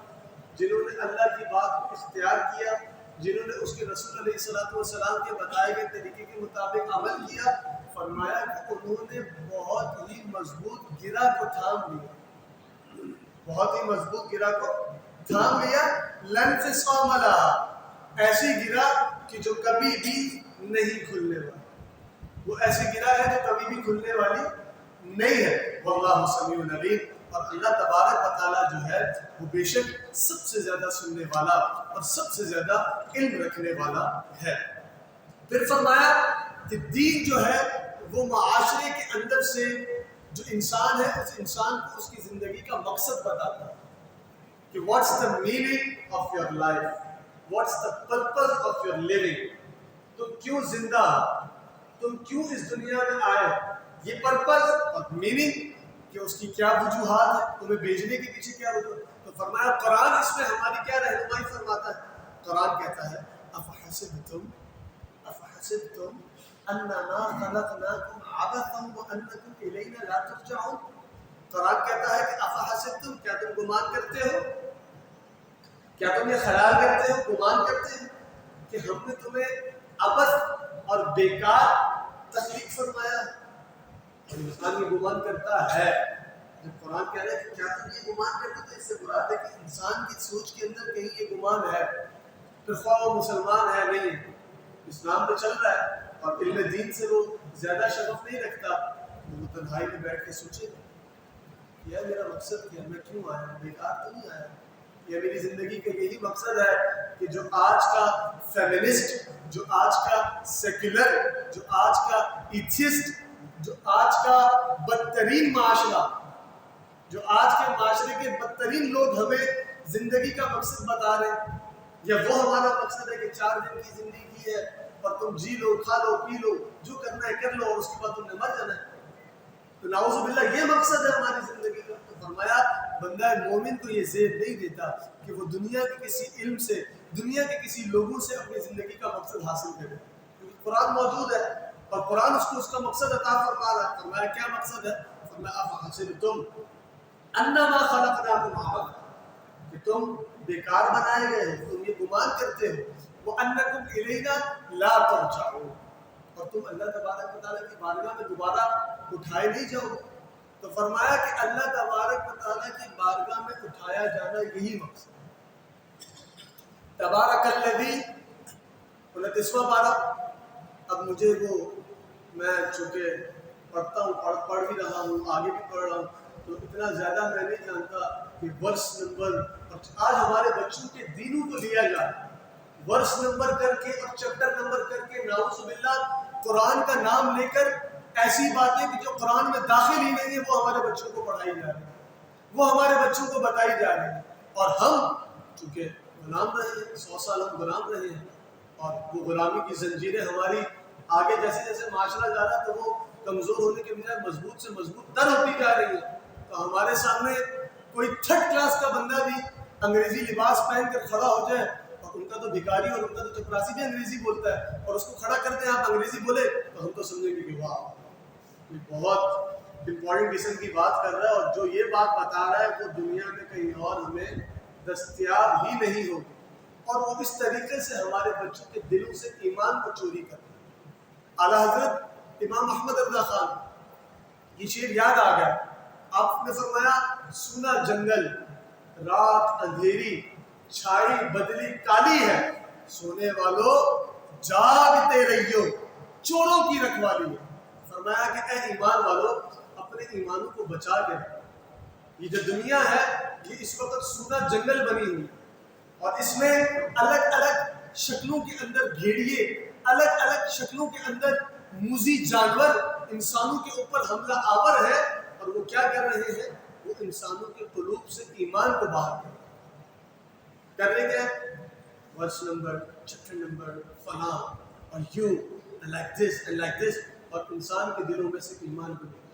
جنہوں نے اللہ کی بات کو اختیار کیا، جنہوں نے اس کے رسول علیہ السلام کے بتائے گئے طریقے کے مطابق عمل کیا، فرمایا کہ انہوں نے بہت ہی مضبوط گرہ کو تھام لیا، بہت ہی مضبوط گرہ کو تھام لیا. لن فصام لها، ایسی گرہ کہ جو کبھی بھی نہیں کھلنے والی، وہ ایسی گرہ ہے جو کبھی بھی کھلنے والی نہیں ہے. واللہ سمیع علیم، اور اللہ تبارک و تعالیٰ جو ہے وہ بے شک سب سے زیادہ سننے والا اور سب سے زیادہ علم رکھنے والا ہے. پھر فرمایا کہ دین جو ہے وہ معاشرے کے اندر سے جو انسان ہے اس انسان کو اس کی زندگی کا مقصد بتاتا ہے کہ what's the meaning of your life, what's the purpose of your living. تم کیوں زندہ ہو، تم کیوں اس دنیا میں آئے، یہ پرپز اور میننگ کہ اس کی کیا وجوہات ہے، تمہیں بھیجنے کے پیچھے کیا وجوہات. تو فرمایا قرآن اس میں ہماری کیا رہنمائی فرماتا ہے. قرآن کہتا ہے افحسبتم انما خلقناکم عبثا وانکم الینا لا ترجعون. قرآن کہتا ہے کہ افحسبتم، کیا تم گمان کرتے ہو، کیا تم یہ خیال کرتے ہو، گمان کرتے ہو کہ ہم نے تمہیں عبث اور بیکار تخلیق فرمایا. انسان یہ گمان کرتا ہے جب قرآن کہہ رہا ہے کہ کیا تم یہ گمان کرتے تو اس سے مراد ہے کہ انسان کی سوچ کے اندر کہیں یہ گمان ہے، پھر خواہ وہ مسلمان ہے نہیں ہے، اسلام پہ چل رہا ہے اور علم دین سے وہ زیادہ شغف نہیں رکھتا، وہ تنہائی میں بیٹھ کے سوچے یا میرا مقصد کیا، میں کیوں آیا، بیکار تو نہیں آیا، یا میری زندگی کا یہی مقصد ہے کہ جو آج کا فیمنسٹ، جو آج کا سیکولر، جو آج کا ایتھیسٹ، جو آج کا بدترین معاشرہ، جو آج کے معاشرے کے بدترین لوگ ہمیں زندگی کا مقصد بتا رہے ہیں، یا وہ ہمارا مقصد ہے کہ 4 دن کی زندگی ہے اور تم جی لو، کھا لو، پی لو، جو کرنا ہے کر لو اور اس کے بعد تم نے مر جانا ہے، تو نعوذ باللہ یہ مقصد ہے ہماری زندگی کا۔ تو فرمایا بندہ مومن کو یہ زیب نہیں دیتا کہ وہ دنیا کے کسی علم سے، دنیا کے کسی لوگوں سے اپنی زندگی کا مقصد حاصل کرے، کیونکہ قرآن موجود ہے اور قرآن اس کو اس کا مقصد عطا فرما رہا ہے۔ فرمایا کیا مقصد ہے؟ فرمایا افحسبتم انما خلقناکم عبثا، کہ تم بیکار بنائے گئے ہو، تم یہ گمان کرتے ہو، وانکم الینا لا ترجعون، اور تم اللہ تبارک و تعالیٰ کی بارگاہ میں دوبارہ اٹھائے نہیں جاؤ۔ تو فرمایا کہ اللہ تبارک و تعالیٰ کی بارگاہ میں اٹھایا جانا یہی مقصد ہے۔ تبارک الذی 29واں پارہ، اب مجھے وہ میں چونکہ پڑھتا ہوں، پڑھ بھی رہا ہوں، آگے بھی پڑھ رہا ہوں، تو اتنا زیادہ میں نہیں جانتا کہ ورس نمبر، آج ہمارے بچوں کے دینوں کو لیا جائے ورس نمبر کر کے اور چیپٹر نمبر کر کے، نعوذ باللہ قرآن کا نام لے کر ایسی باتیں کہ جو قرآن میں داخل ہی نہیں ہے وہ ہمارے بچوں کو پڑھائی جا رہی ہیں، وہ ہمارے بچوں کو بتائی جا رہی ہیں، اور ہم چونکہ غلام رہے ہیں، 100 سال ہم غلام رہے ہیں، اور وہ غلامی کی زنجیریں ہماری آگے جیسے جیسے معاشرہ جا رہا ہے تو وہ کمزور ہونے کے بجائے مضبوط سے مضبوط تر ہوتی جا رہی ہے۔ تو ہمارے سامنے کوئی 3rd کلاس کا بندہ بھی انگریزی لباس پہن کر کھڑا ہو جائے، اور ان کا تو بھکاری اور ان کا تو چپراسی بھی انگریزی بولتا ہے، اور اس کو کھڑا کرتے ہیں آپ انگریزی بولے تو ہم تو سمجھیں گے کہ واہ یہ بہت امپورٹنٹ قسم کی بات کر رہا ہے، اور جو یہ بات بتا رہا ہے وہ دنیا میں کہیں اور ہمیں دستیاب ہی نہیں ہوگی، اور وہ اس طریقے سے ہمارے بچوں کے دلوں سے ایمان کو چوری کرتا ہے۔ اعلیٰ حضرت امام احمد رضا خان یہ شعر یاد آ گیا، آپ نے فرمایا سونا جنگل، رات اندھیری، چھائی بدلی کالی ہے، سونے والوں جاگتے رہیو، چوروں کی رکھوالی ہے۔ فرمایا کہ اے ایمان والوں اپنے ایمانوں کو بچا کے رکھو، یہ جو دنیا ہے یہ اس وقت سونا جنگل بنی ہوئی ہے، اور اس میں الگ الگ شکلوں کے اندر بھیڑیے، الگ الگ شکلوں کے اندر موذی جانور انسانوں کے اوپر حملہ آور ہے، اور وہ کیا کر رہے ہیں؟ وہ انسانوں کے قلوب سے ایمان کو باہر کر رہے ہیں، ورس نمبر، چیپٹر نمبر، فلاں، اور یوں like this and like this, اور انسان کے دلوں میں سے ایمان کو نہیں۔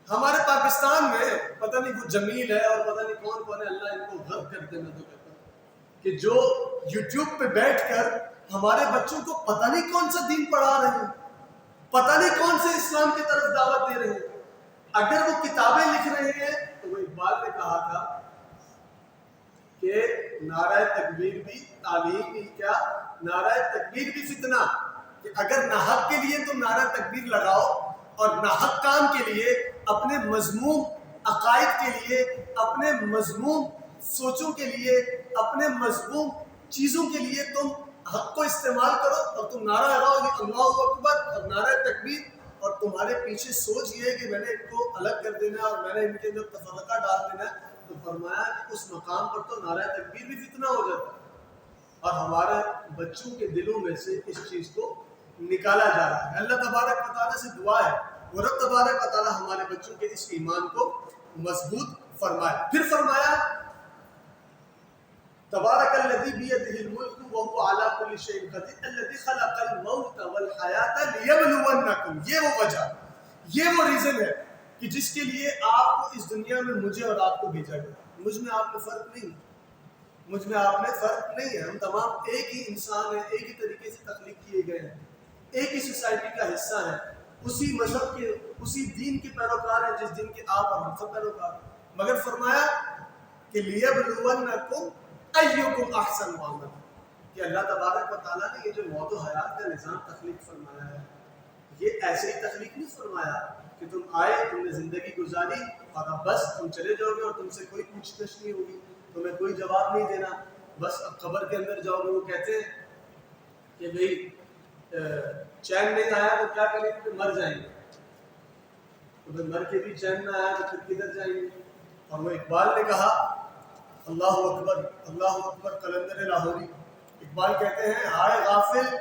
ہمارے پاکستان میں پتہ نہیں وہ جمیل ہے اور پتہ نہیں کون کون ہے، اللہ ان کو غرق کر دینا تو کہتا ہے، کہ جو یوٹیوب پہ بیٹھ کر ہمارے بچوں کو پتہ نہیں کون سا دین پڑھا رہے ہیں، پتہ نہیں کون سے اسلام کی طرف دعوت دے رہے ہیں۔ اگر وہ کتابیں لکھ رہے ہیں تو وہ اقبال نے کہا تھا کہ نعرہ تکبیر بھی تعلیم ہی، کیا نعرہ تکبیر بھی فتنہ، کہ اگر ناحق کے لیے تم نعرہ تکبیر لگاؤ اور ناحق کام کے لیے، اپنے مذموم عقائد کے لیے، اپنے مذموم سوچوں کے لیے، اپنے مذموم چیزوں کے لیے تم حق کو استعمال کرو اور تم نعرہ لگاؤ کہ اللہ اکبر اور نعرہ تکبیر، اور تمہارے پیچھے سوچ یہ ہے کہ میں نے ان کو الگ کر دینا ہے اور میں نے ان کے اندر تفرقہ ڈال دینا ہے، تو فرمایا کہ اس مقام پر تو نعرہ تکبیر بھی فتنہ ہو جاتا ہے، اور ہمارے بچوں کے دلوں میں سے اس چیز کو نکالا جا رہا ہے۔ اللہ تبارک و تعالیٰ سے دعا ہے وہ رب تبارک و تعالیٰ ہمارے بچوں کے اس ایمان کو مضبوط فرمائے۔ پھر فرمایا تبارک الذی بیدہ الملک وہو علی کل شیء قدیر الذی خلق الموت والحیاۃ لیبلونکم، یہ وہ وجہ، یہ وہ ریزن ہے کہ جس کے لیے آپ کو اس دنیا میں مجھے اور آپ کو بھیجا گیا۔ مجھ میں آپ میں فرق نہیں ہے، مجھ میں آپ میں فرق نہیں ہے، ہم تمام ایک ہی انسان ہیں، ایک ہی طریقے سے تخلیق کیے گئے ہیں، ایک ہی سوسائٹی کا حصہ ہیں، اسی مذہب کے، اسی دین کے پیروکار ہیں جس دین کے آپ اور ہم سب پیروکار ہیں، مگر فرمایا کہ لیبلونکم ایکم احسن عملا، کہ اللہ تبارک و تعالیٰ نے یہ جو موت و حیات کا نظام تخلیق فرمایا ہے، یہ ایسے ہی تخلیق نہیں فرمایا کہ تم آئے، تم نے زندگی گزاری اور اب بس تم چلے جاؤ گے اور تم سے کوئی پوچھ گچھ نہیں ہوگی، تمہیں کوئی جواب نہیں دینا، بس اب قبر کے اندر جاؤ گے۔ وہ کہتے ہیں کہ بھئی چین نہیں آیا تو کیا کریں گے؟ مر جائیں گے، تو پھر مر کے بھی چین نہ آیا تو پھر کدھر جائیں گے؟ اور وہ اقبال نے کہا، اللہ اکبر قلندر لاہوری، اقبال کہتے ہیں ہائے غافل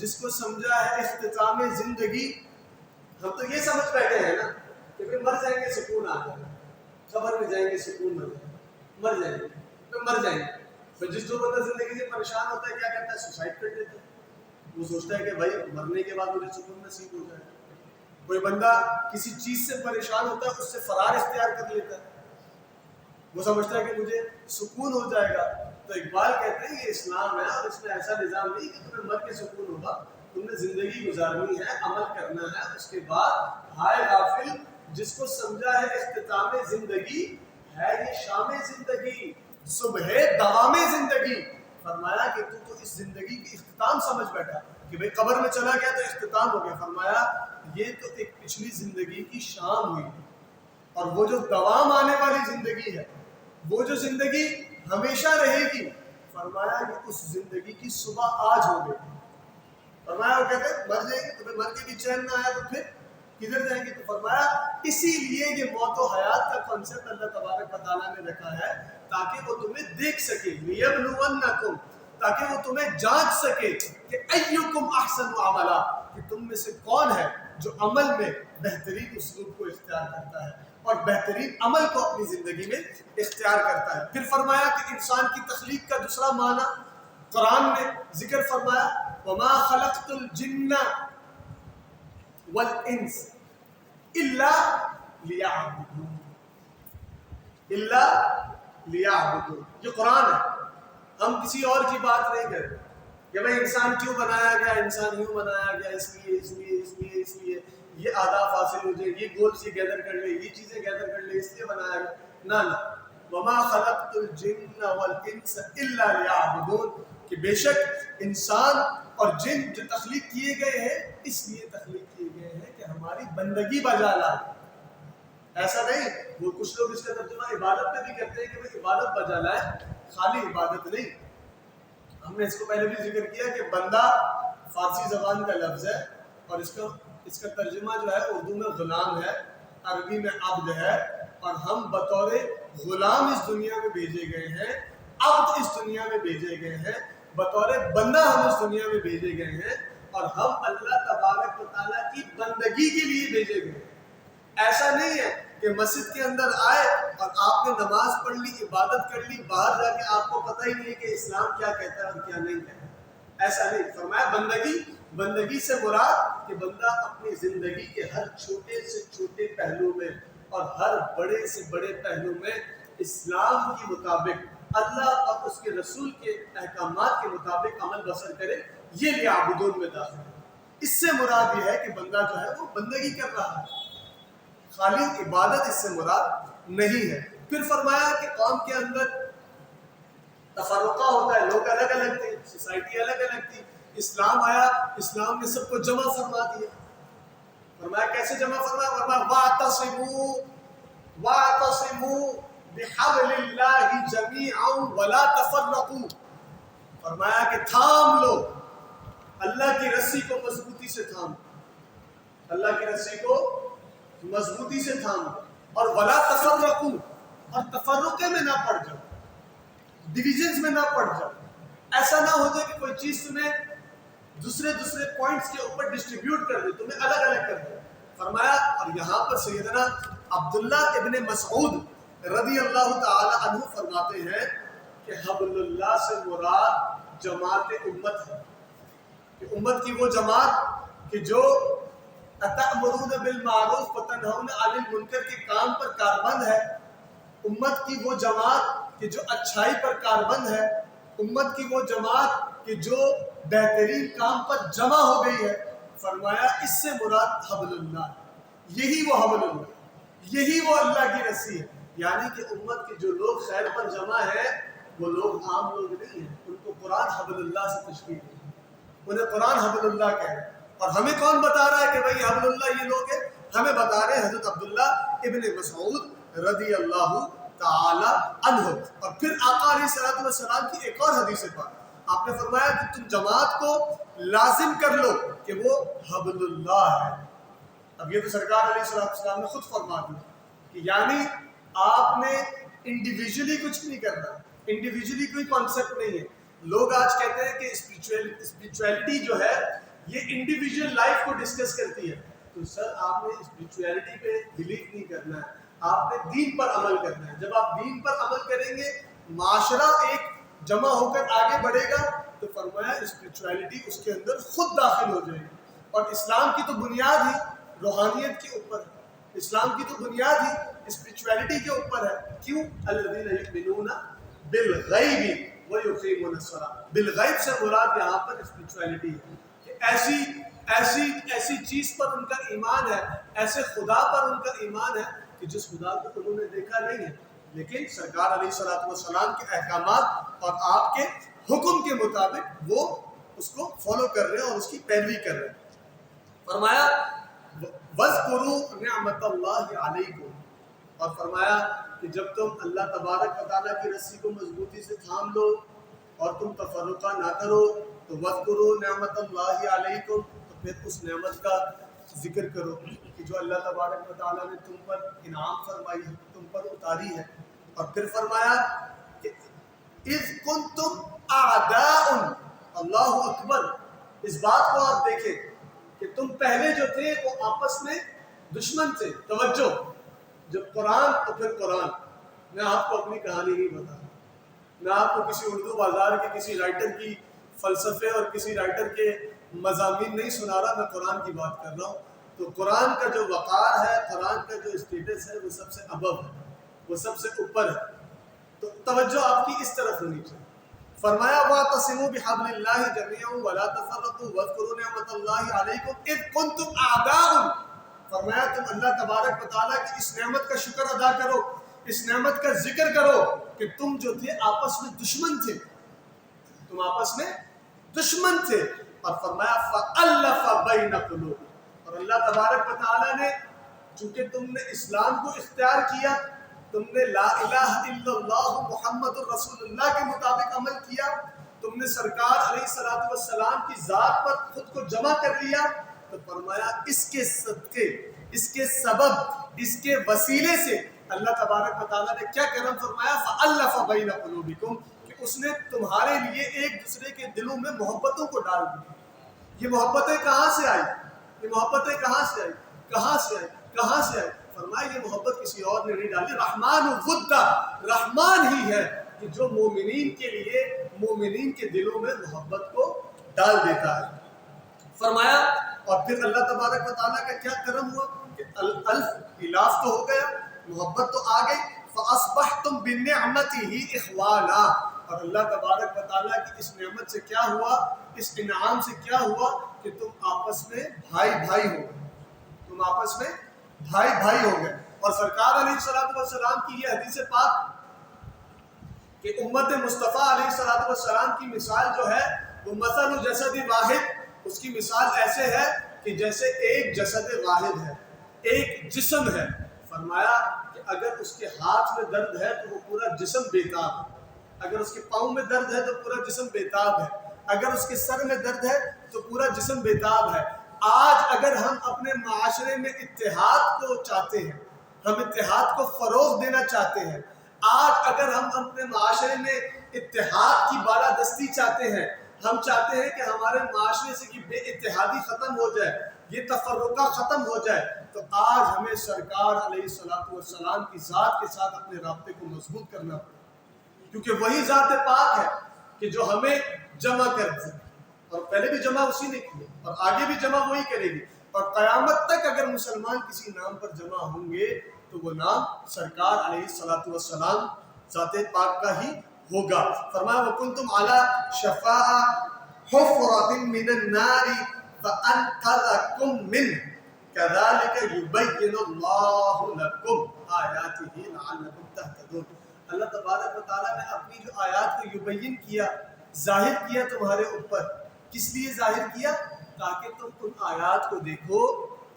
جس کو سمجھا ہے اختتام زندگی۔ ہم تو یہ سمجھ بیٹھے ہیں نا کہ پھر مر جائیں گے سکون آ جائے گا، قبر میں جائیں گے سکون مر جائیں گے پھر مر جائیں گے۔ پھر جس جو بندہ زندگی سے پریشان ہوتا ہے کیا کرتا ہے؟ سوسائڈ کر دیتا ہے۔ وہ سوچتا ہے کہ بھائی مرنے کے بعد مجھے سکون نصیب ہو جائے گا۔ کوئی بندہ کسی چیز سے پریشان ہوتا ہے، اس سے فرار اختیار کر لیتا ہے، وہ سمجھتا ہے کہ مجھے سکون ہو جائے گا۔ تو اقبال کہتے ہیں یہ اسلام ہے اور اس میں ایسا نظام نہیں کہ تمہیں مر کے سکون ہوگا، تم نے زندگی گزارنی ہے، عمل کرنا ہے، اس کے بعد ہائے غافل جس کو سمجھا ہے اختتام زندگی ہے یہ شام زندگی صبح دوام زندگی۔ فرمایا کہ تو اس زندگی کی اختتام سمجھ بیٹھا کہ بھئی قبر میں چلا گیا تو اختتام ہو گیا۔ فرمایا یہ تو ایک پچھلی زندگی کی شام ہوئی، اور وہ جو دوام آنے والی زندگی ہے، وہ جو زندگی ہمیشہ رہے گی، فرمایا کہ اس زندگی کی صبح آج ہو گئی۔ فرمایا وہ کہتے ہیں مر جائیں گے، تمہیں مر کے بھی چین نہ آیا تو پھر کدھر جائیں گے؟ تو فرمایا اسی لیے یہ موت و حیات کا کنسپٹ اللہ تبارک و تعالیٰ نے رکھا ہے تاکہ وہ تمہیں دیکھ سکے، لِيَبْلُوَنَّكُمْ، تاکہ وہ تمہیں جانچ سکے کہ اَيُّكُمْ أَحْسَنُ عَمَلًا، کہ تم میں سے کون ہے جو عمل میں بہترین اسلوب کو اختیار کرتا ہے اور بہترین عمل کو اپنی زندگی میں اختیار کرتا ہے۔ پھر فرمایا کہ انسان کی تخلیق کا دوسرا معنی قرآن نے ذکر فرمایا، وَمَا خَلَقْتُ الْجِنَّ وَالْإِنسَ إِلَّا لِيَعْبُدُونَ، یہ قرآن ہے، ہم کسی اور کی بات نہیں کرتے کہ بھائی انسان کیوں بنایا گیا، انسان یوں بنایا گیا، اس لیے یہ اہداف حاصل ہو جائے، یہ گولز یہ گیدر کر لے، یہ چیزیں گیدر کر لے، اس لیے بنایا گیا۔ نہ وَمَا خَلَقْتُ الْجِنَّ وَالْإِنسَ إِلَّا لِيَعْبُدُونَ، کہ بے شک انسان اور جن جو تخلیق کیے گئے ہیں اس لیے تخلیق کیے گئے ہیں کہ ہماری بندگی بجا لائے۔ ایسا نہیں، وہ کچھ لوگ اس کا ترجمہ عبادت پہ بھی کرتے ہیں کہ بھائی عبادت بجا لائے، خالی عبادت نہیں۔ ہم نے اس کو پہلے بھی ذکر کیا کہ بندہ فارسی زبان کا لفظ ہے اور اس کا ترجمہ جو ہے اردو میں غلام ہے، عربی میں عبد ہے، اور ہم بطور غلام اس دنیا میں بھیجے گئے ہیں، عبد اس دنیا میں بھیجے گئے ہیں، بطور بندہ ہم اس دنیا میں بھیجے گئے ہیں، اور ہم اللہ تبارک و تعالیٰ کی بندگی کے لیے بھیجے گئے ہیں۔ ایسا نہیں ہے کہ مسجد کے اندر آئے اور آپ نے نماز پڑھ لی، عبادت کر لی، باہر جا کے آپ کو پتہ ہی نہیں کہ اسلام کیا کہتا ہے اور کیا نہیں کہتا ہے۔ ایسا نہیں، فرمایا بندگی سے مراد کہ بندہ اپنی زندگی کے ہر چھوٹے سے چھوٹے پہلو میں اور ہر بڑے سے بڑے پہلو میں اسلام کے مطابق، اللہ اور اس کے رسول کے احکامات کے مطابق عمل بسر کرے، یہ لیعبدون میں داخل ہے۔ اس سے مراد یہ ہے کہ بندہ جو ہے وہ بندگی کر رہا ہے، خالی عبادت اس سے مراد نہیں ہے۔ پھر فرمایا کہ قوم کے اندر تفرقہ ہوتا ہے، لوگ الگ الگ تھے، سوسائٹی الگ الگ تھی، اسلام آیا، اسلام نے سب کو جمع فرما دیا۔ فرمایا کیسے جمع فرمایا؟ فرمایا وَاعْتَصِمُوا بِحَبْلِ اللَّهِ جَمِيعًا وَلَا تَفَرَّقُوا، فرمایا کہ تھام لو اللہ کی رسی کو مضبوطی سے تھام، اللہ کی رسی کو مضبوطی سے تھام، اور وَلَا تَفَرَّقُوا، اور تفرقے میں نہ پڑ جاؤ، ڈویژنز میں نہ پڑ جاؤ۔ ایسا نہ ہو جائے کہ کوئی چیز تمہیں دوسرے پوائنٹس کے اوپر ڈسٹریبیوٹ کر دے، تمہیں الگ الگ کر دے۔ فرمایا، اور یہاں پر سیدنا عبداللہ ابن مسعود رضی اللہ تعالی عنہ فرماتے ہیں کہ حبل اللہ سے مراد جماعت امت ہے، کہ امت کی وہ جماعت کہ جو اتأمرون بالمعروف وتنہون عن المنکر کے کام پر کاربند ہے، امت کی وہ جماعت کہ جو اچھائی پر کاربند ہے، امت کی وہ جماعت کہ جو بہترین کام پر جمع ہو گئی ہے۔ فرمایا اس سے مراد حبل اللہ، یہی وہ حبل اللہ، یہی وہ اللہ کی رسی ہے۔ یعنی کہ امت کے جو لوگ خیر پر جمع ہیں وہ لوگ عام لوگ نہیں ہیں، ان کو قرآن حبل اللہ سے تشبیہ ہے، انہیں قرآن حبل اللہ کہہ رہے ہیں۔ اور ہمیں کون بتا رہا ہے کہ بھئی حبل اللہ یہ لوگ ہیں؟ ہمیں بتا رہے حضرت عبداللہ ابن مسعود رضی اللہ تعالی عنہ. اور پھر آقا علیہ الصلوۃ والسلام کی ایک اور حدیث پاک آپ نے فرمایا کہ تم جماعت کو لازم کر لو کہ وہ حبل اللہ ہے. اب یہ تو سرکار علیہ السلام نے خود فرما دیا کہ یعنی آپ نے انڈیویجولی کچھ نہیں کرنا. انڈیویجولی کوئی کانسیپٹ نہیں ہے. لوگ آج کہتے ہیں کہ اسپریچویلٹی جو ہے یہ انڈیویجول لائف کو ڈسکس کرتی ہے. تو سر آپ نے اسپریچویلٹی پہ بلیو نہیں کرنا ہے, آپ نے دین پر عمل کرنا ہے. جب آپ دین پر عمل کریں گے معاشرہ ایک جمع ہو کر آگے بڑھے گا تو فرمایا اسپریچویلٹی اس کے اندر خود داخل ہو جائے گی. اور اسلام کی تو بنیاد ہی روحانیت کے اوپر ہے. اسلام کی تو بنیاد ہی اسپریچویلٹی کے اوپر ہے. کیوں؟ الذین یؤمنون بالغیب ویقیمون الصلاۃ. بالغیب سے مراد یہاں پر اسپریچویلٹی ہے کہ ایسی چیز پر ان کا ایمان ہے, ایسے خدا پر ان کا ایمان ہے کہ جس خدا کو انہوں نے دیکھا نہیں ہے, لیکن سرکار علیہ الصلوۃ والسلام کے احکامات اور آپ کے حکم کے مطابق وہ اس کو فالو کر رہے ہیں اور اس کی پیروی کر رہے ہیں. فرمایا وَاذْكُرُوا نِعْمَةَ اللَّهِ عَلَيْكُمْ, اور فرمایا کہ جب تم اللہ تبارک و تعالیٰ کی رسی کو مضبوطی سے تھام لو اور تم تفرقہ نہ کرو تو وَاذْكُرُوا نِعْمَةَ اللَّهِ عَلَيْكُمْ, تو پھر اس نعمت کا ذکر کرو کہ جو اللہ تبارک و تعالیٰ نے تم پر انعام فرمائی ہے, تم پر اتاری ہے. اور پھر فرمایا کہ اِذْ كُنْتُمْ أَعْدَاءٌ, اللہ اکبر. اس بات کو آپ دیکھیں کہ تم پہلے جو تھے وہ آپس میں دشمن تھے. توجہ, جب قرآن تو پھر قرآن. میں آپ کو اپنی کہانی نہیں بتا رہا, میں آپ کو کسی اردو بازار کے کسی رائٹر کی فلسفے اور کسی رائٹر کے مضامین نہیں سنا رہا, میں قرآن کی بات کر رہا ہوں. تو قرآن کا جو وقار ہے, قرآن کا جو اسٹیٹس ہے, وہ سب سے ابو ہے, وہ سب سے اوپر ہے. تو توجہ آپ کی اس طرف ہونی چاہیے. فرمایا وَاعْتَصِمُوا بِحَبْلِ اللَّهِ جَمِيعًا وَلَا تَفَرَّقُوا وَاذْكُرُوا نِعْمَةَ اللَّهِ عَلَيْكُمْ إِذْ كُنْتُمْ أَعْدَاءً. فرمایا تم اللہ تبارک و تعالیٰ کی اس نعمت کا شکر ادا کرو, اس نعمت کا ذکر کرو کہ تم جو تھے آپس میں دشمن تھے, تم آپس میں دشمن تھے. اور فرمایا فَأَلَّفَ بَيْنَ قُلُوبِكُمْ, اور اللہ تبارک و تعالیٰ نے چونکہ تم نے اسلام کو اختیار کیا, تم نے لا الہ الا اللہ محمد الرسول اللہ کے مطابق عمل کیا, تم نے سرکار علیہ الصلوۃ والسلام کی ذات پر خود کو جمع کر لیا, تو فرمایا اس کے صدقے, اس کے سبب, اس کے وسیلے سے اللہ تبارک و تعالیٰ نے کیا کرم فرمایا, فَأَلَّفَ بَيْنَ قُلُوبِكُمْ, کہ اس نے تمہارے لیے ایک دوسرے کے دلوں میں محبتوں کو ڈال دی. یہ محبتیں کہاں سے آئی؟ یہ محبتیں کہاں سے آئی؟ کہاں سے آئی؟ کہاں سے آئی؟ فرمایا یہ محبت کسی اور نے نہیں ڈالی, رحمان ودہ, رحمان ہی ہے کہ جو مومنین کے لیے مومنین کے دلوں میں محبت کو ڈال دیتا ہے. فرمایا اور پھر اللہ تبارک و تعالیٰ کا کیا کرم ہوا کہ الف الاف تو ہو گیا, محبت تو آ گئی. فَأَصْبَحْتُمْ بِنِعْمَتِهِ إِخْوَانًا, اور اللہ تبارک و تعالیٰ کی اس نعمت سے کیا ہوا, اس انعام سے کیا ہوا کہ تم آپس میں بھائی بھائی ہو گئے, تم آپس میں بھائی بھائی ہو گئے. اور سرکار علیہ الصلوۃ والسلام کی یہ حدیث پاک کہ امت مصطفیٰ علیہ الصلوۃ والسلام کی مثال جو ہے وہ مثل جسد واحد, اس کی مثال ایسے ہے کہ جیسے ایک جسد واحد ہے, ایک جسم ہے. فرمایا کہ اگر اس کے ہاتھ میں درد ہے تو وہ پورا جسم بےتاب ہے, اگر اس کے پاؤں میں درد ہے تو پورا جسم بےتاب ہے, اگر اس کے سر میں درد ہے تو پورا جسم بےتاب ہے. آج اگر ہم اپنے معاشرے میں اتحاد کو چاہتے ہیں, ہم اتحاد کو فروغ دینا چاہتے ہیں, آج اگر ہم اپنے معاشرے میں اتحاد کی بالادستی چاہتے ہیں, ہم چاہتے ہیں کہ ہمارے معاشرے سے یہ بے اتحادی ختم ہو جائے, یہ تفرقہ ختم ہو جائے, تو آج ہمیں سرکار علیہ الصلوۃ والسلام کی ذات کے ساتھ اپنے رابطے کو مضبوط کرنا پڑے, کیونکہ وہی ذات پاک ہے کہ جو ہمیں جمع کرتی ہے, اور پہلے بھی جمع اسی نے کی اور آگے بھی جمع وہی کرے گی. اور قیامت تک اگر مسلمان کسی نام پر جمع ہوں گے تو وہ نام سرکار علیہ الصلوۃ والسلام ذات پاک کا ہی ہوگا. فرمایا وَكُنْتُمْ عَلَى شَفَاءَ حُفْرَةٍ مِّنَ النَّارِ فَأَنْقَذَكُم مِّنْهَا كَذَلِكَ يُبَيِّنُ اللَّهُ لَكُمْ آيَاتِهِ لَعَلَّكُمْ تَهْتَدُونَ. اللہ تبارک و تعالیٰ نے اپنی جو آیات کو یبین کیا, ظاہر کیا تمہارے اوپر. کس لیے ظاہر کیا؟ تاکہ تم ان آیات کو دیکھو,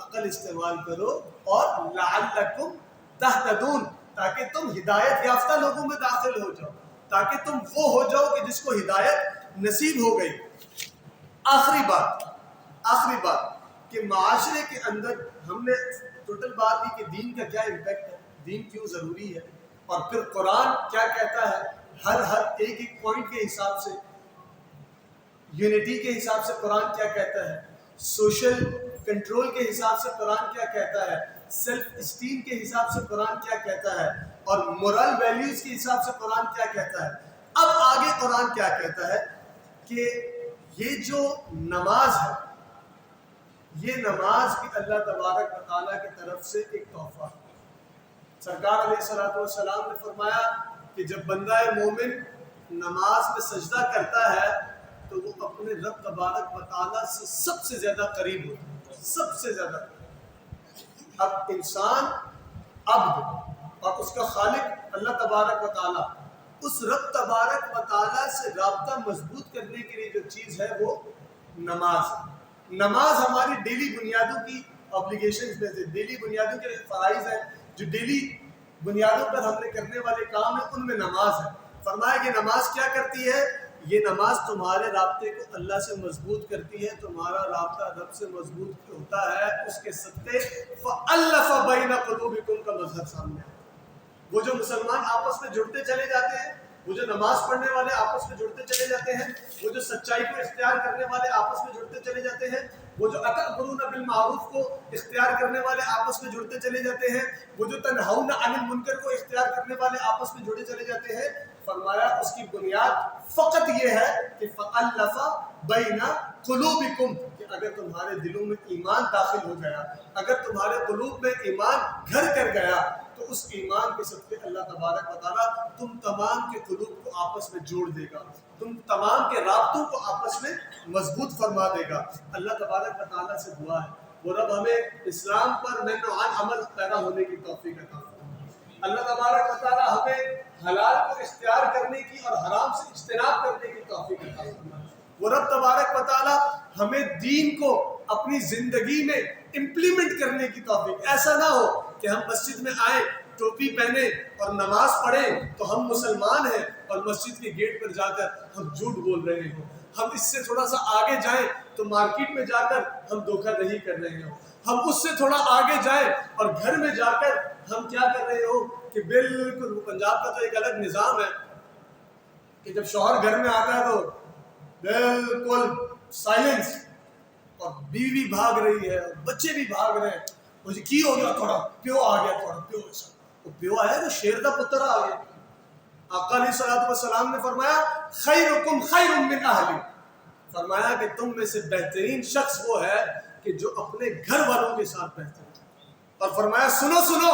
عقل استعمال کرو، اور لعلکم تہتدون، تاکہ تم ہدایت یافتہ لوگوں میں داخل ہو جاؤ، تاکہ تم وہ ہو جاؤ کہ جس کو ہدایت نصیب ہو گئی۔ آخری بات کہ معاشرے کے اندر ہم نے ٹوٹل بات کی کہ دین کا کیا امپیکٹ ہے، دین کیوں ضروری ہے، اور پھر قرآن کیا کہتا ہے، ہر ایک پوائنٹ کے حساب سے، یونٹی کے حساب سے قرآن کیا کہتا ہے، سوشل کنٹرول کے حساب سے قرآن کیا کہتا ہے، سیلف اسٹیم کے حساب سے قرآن کیا کہتا ہے، اور مورل ویلیوز کے حساب سے قرآن کیا کہتا ہے۔ اب آگے قرآن کیا کہتا ہے کہ یہ جو نماز ہے، یہ نماز بھی اللہ تبارک و تعالیٰ کی طرف سے ایک تحفہ ہے۔ سرکار علیہ الصلوۃ والسلام نے فرمایا کہ جب بندہ مومن نماز میں سجدہ کرتا ہے تو وہ اپنے رب تبارک و تعالیٰ سے سب سے زیادہ قریب ہوتا ہے، سب سے زیادہ قریب۔ اب انسان عبد اور اس کا خالق اللہ تبارک و تعالیٰ، اس رب تبارک و تعالیٰ سے رابطہ مضبوط کرنے کے لیے جو چیز ہے وہ نماز ہے۔ نماز ہماری ڈیلی بنیادوں کی اوبلیگیشنز میں سے، ڈیلی بنیادوں کے فرائض ہیں جو ڈیلی بنیادوں پر ہم نے کرنے والے کام ہیں، ان میں نماز ہے۔ فرمایا کہ نماز کیا کرتی ہے، یہ نماز تمہارے رابطے کو اللہ سے مضبوط کرتی ہے، تمہارا رابطہ رب سے مضبوط ہوتا ہے اس کے صدقے۔ فَأَلَّفَ بَيْنَ قُلُوبِكُمْ کا مظہر سامنے ہے۔ وہ جو مسلمان آپس میں جڑتے چلے جاتے ہیں، وہ جو نماز پڑھنے والے آپس میں جڑتے چلے جاتے ہیں، وہ جو سچائی کو اختیار کرنے والے آپس میں جڑتے چلے جاتے ہیں، وہ جو اتأمرون بالمعروف کو اختیار کرنے والے آپس میں جڑتے چلے جاتے ہیں، وہ جو تنہون عن المنکر کو اختیار کرنے والے آپس میں جڑے چلے جاتے ہیں، فرمایا اس کی بنیاد فقط یہ ہے کہ فَأَلَّفَ بَيْنَ قُلُوبِكُمْ، کہ اگر تمہارے دلوں میں ایمان داخل ہو گیا، اگر تمہارے قلوب میں ایمان گھر کر گیا، تو اس ایمان کے صدقے اللہ تبارک و تعالیٰ تم تمام کے قلوب کو آپس میں جوڑ دے گا، تم تمام کے رابطوں کو آپس میں مضبوط فرما دے گا۔ اللہ تبارک و تعالیٰ سے دعا ہے وہ رب ہمیں اسلام پر نوعاً عمل پیدا ہونے کی توفیق عطا فرمائے۔ اللہ تبارک و تعالیٰ ہمیں حلال کو اختیار کرنے کی اور حرام سے اجتناب کرنے کی توفیق عطا فرمائے۔ وہ رب تبارک و تعالیٰ ہمیں دین کو اپنی زندگی میں امپلیمنٹ کرنے کی توفیق، ایسا نہ ہو کہ ہم مسجد میں آئیں، ٹوپی پہنے اور نماز پڑھیں تو ہم مسلمان ہیں، اور مسجد کے گیٹ پر جا کر ہم جھوٹ بول رہے ہوں، ہم اس سے تھوڑا سا آگے جائیں تو مارکیٹ میں جا کر ہم دھوکہ دہی کر رہے ہوں، ہم اس سے تھوڑا آگے جائیں اور گھر میں جا کر ہم کیا کر رہے ہو کہ بالکل پنجاب کا تو ایک الگ نظام ہے کہ جب شوہر گھر میں آتا ہے تو بالکل سائلنس، اور بیوی بھاگ رہی ہے، بچے بھی بھاگ رہے ہیں، مجھے کی ہو گیا، تھوڑا پیو آ گیا، تھوڑا پیو، ایسا تو پیو آیا تو شیر کا پتر آ گیا۔ آقا علیہ الصلوۃ والسلام نے فرمایا خیرکم خیر من اہلی، فرمایا کہ تم میں سے بہترین شخص وہ ہے کہ جو اپنے گھر والوں کے ساتھ بہتر ہے، اور فرمایا سنو سنو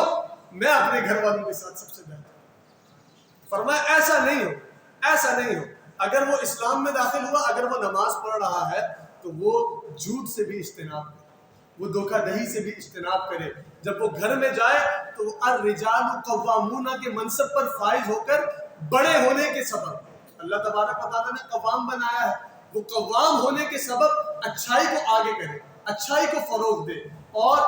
میں اپنے گھر والوں کے ساتھ سب سے بہتر ہوں۔ فرمایا ایسا نہیں ہو، ایسا نہیں ہو، اگر وہ اسلام میں داخل ہوا، اگر وہ نماز پڑھ رہا ہے تو وہ جھوٹ سے بھی اجتناب کرے، وہ دھوکہ دہی سے بھی اجتناب کرے، جب وہ گھر میں جائے تو وہ الرجال قوامون کے منصب پر فائز ہو کر بڑے ہونے کے سبب، اللہ تبارک و تعالیٰ نے قوام بنایا ہے، وہ قوام ہونے کے سبب اچھائی کو آگے کرے، اچھائی کو فروغ دے، اور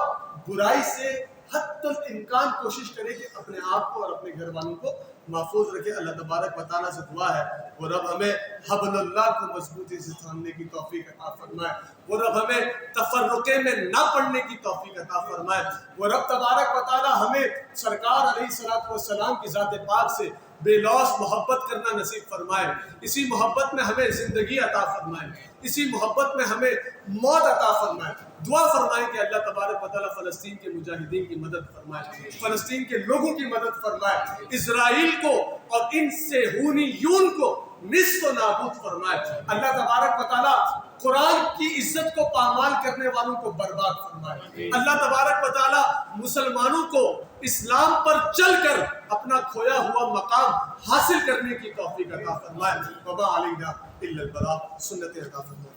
برائی سے حتی الامکان کوشش کرے کہ اپنے آپ کو اور اپنے گھر والوں کو محفوظ رکھے۔ اللہ تبارک و تعالیٰ سے دعا ہے وہ رب ہمیں حبل اللہ کو مضبوطی سے تھامنے کی توفیق عطا فرمائے، وہ رب ہمیں تفرقے میں نہ پڑنے کی توفیق عطا فرمائے، وہ رب تبارک و تعالیٰ ہمیں سرکار علیہ الصلوۃ والسلام کی ذات پاک سے بے لوث محبت کرنا نصیب فرمائے، اسی محبت میں ہمیں زندگی عطا فرمائے، اسی محبت میں ہمیں موت عطا فرمائے۔ دعا فرمائے کہ اللہ تبارک و تعالیٰ فلسطین کے مجاہدین کی مدد فرمائے، فلسطین کے لوگوں کی مدد فرمائے، اسرائیل کو اور ان صہیونیون کو نصف و نابود فرمائے۔ اللہ تبارک و تعالیٰ قرآن کی عزت کو پامال کرنے والوں کو برباد فرمائے۔ اللہ تبارک و تعالیٰ مسلمانوں کو اسلام پر چل کر اپنا کھویا ہوا مقام حاصل کرنے کی توفیق عطا فرمائے۔ وما علینا الا البلاغ، سنت عطا فرمائے۔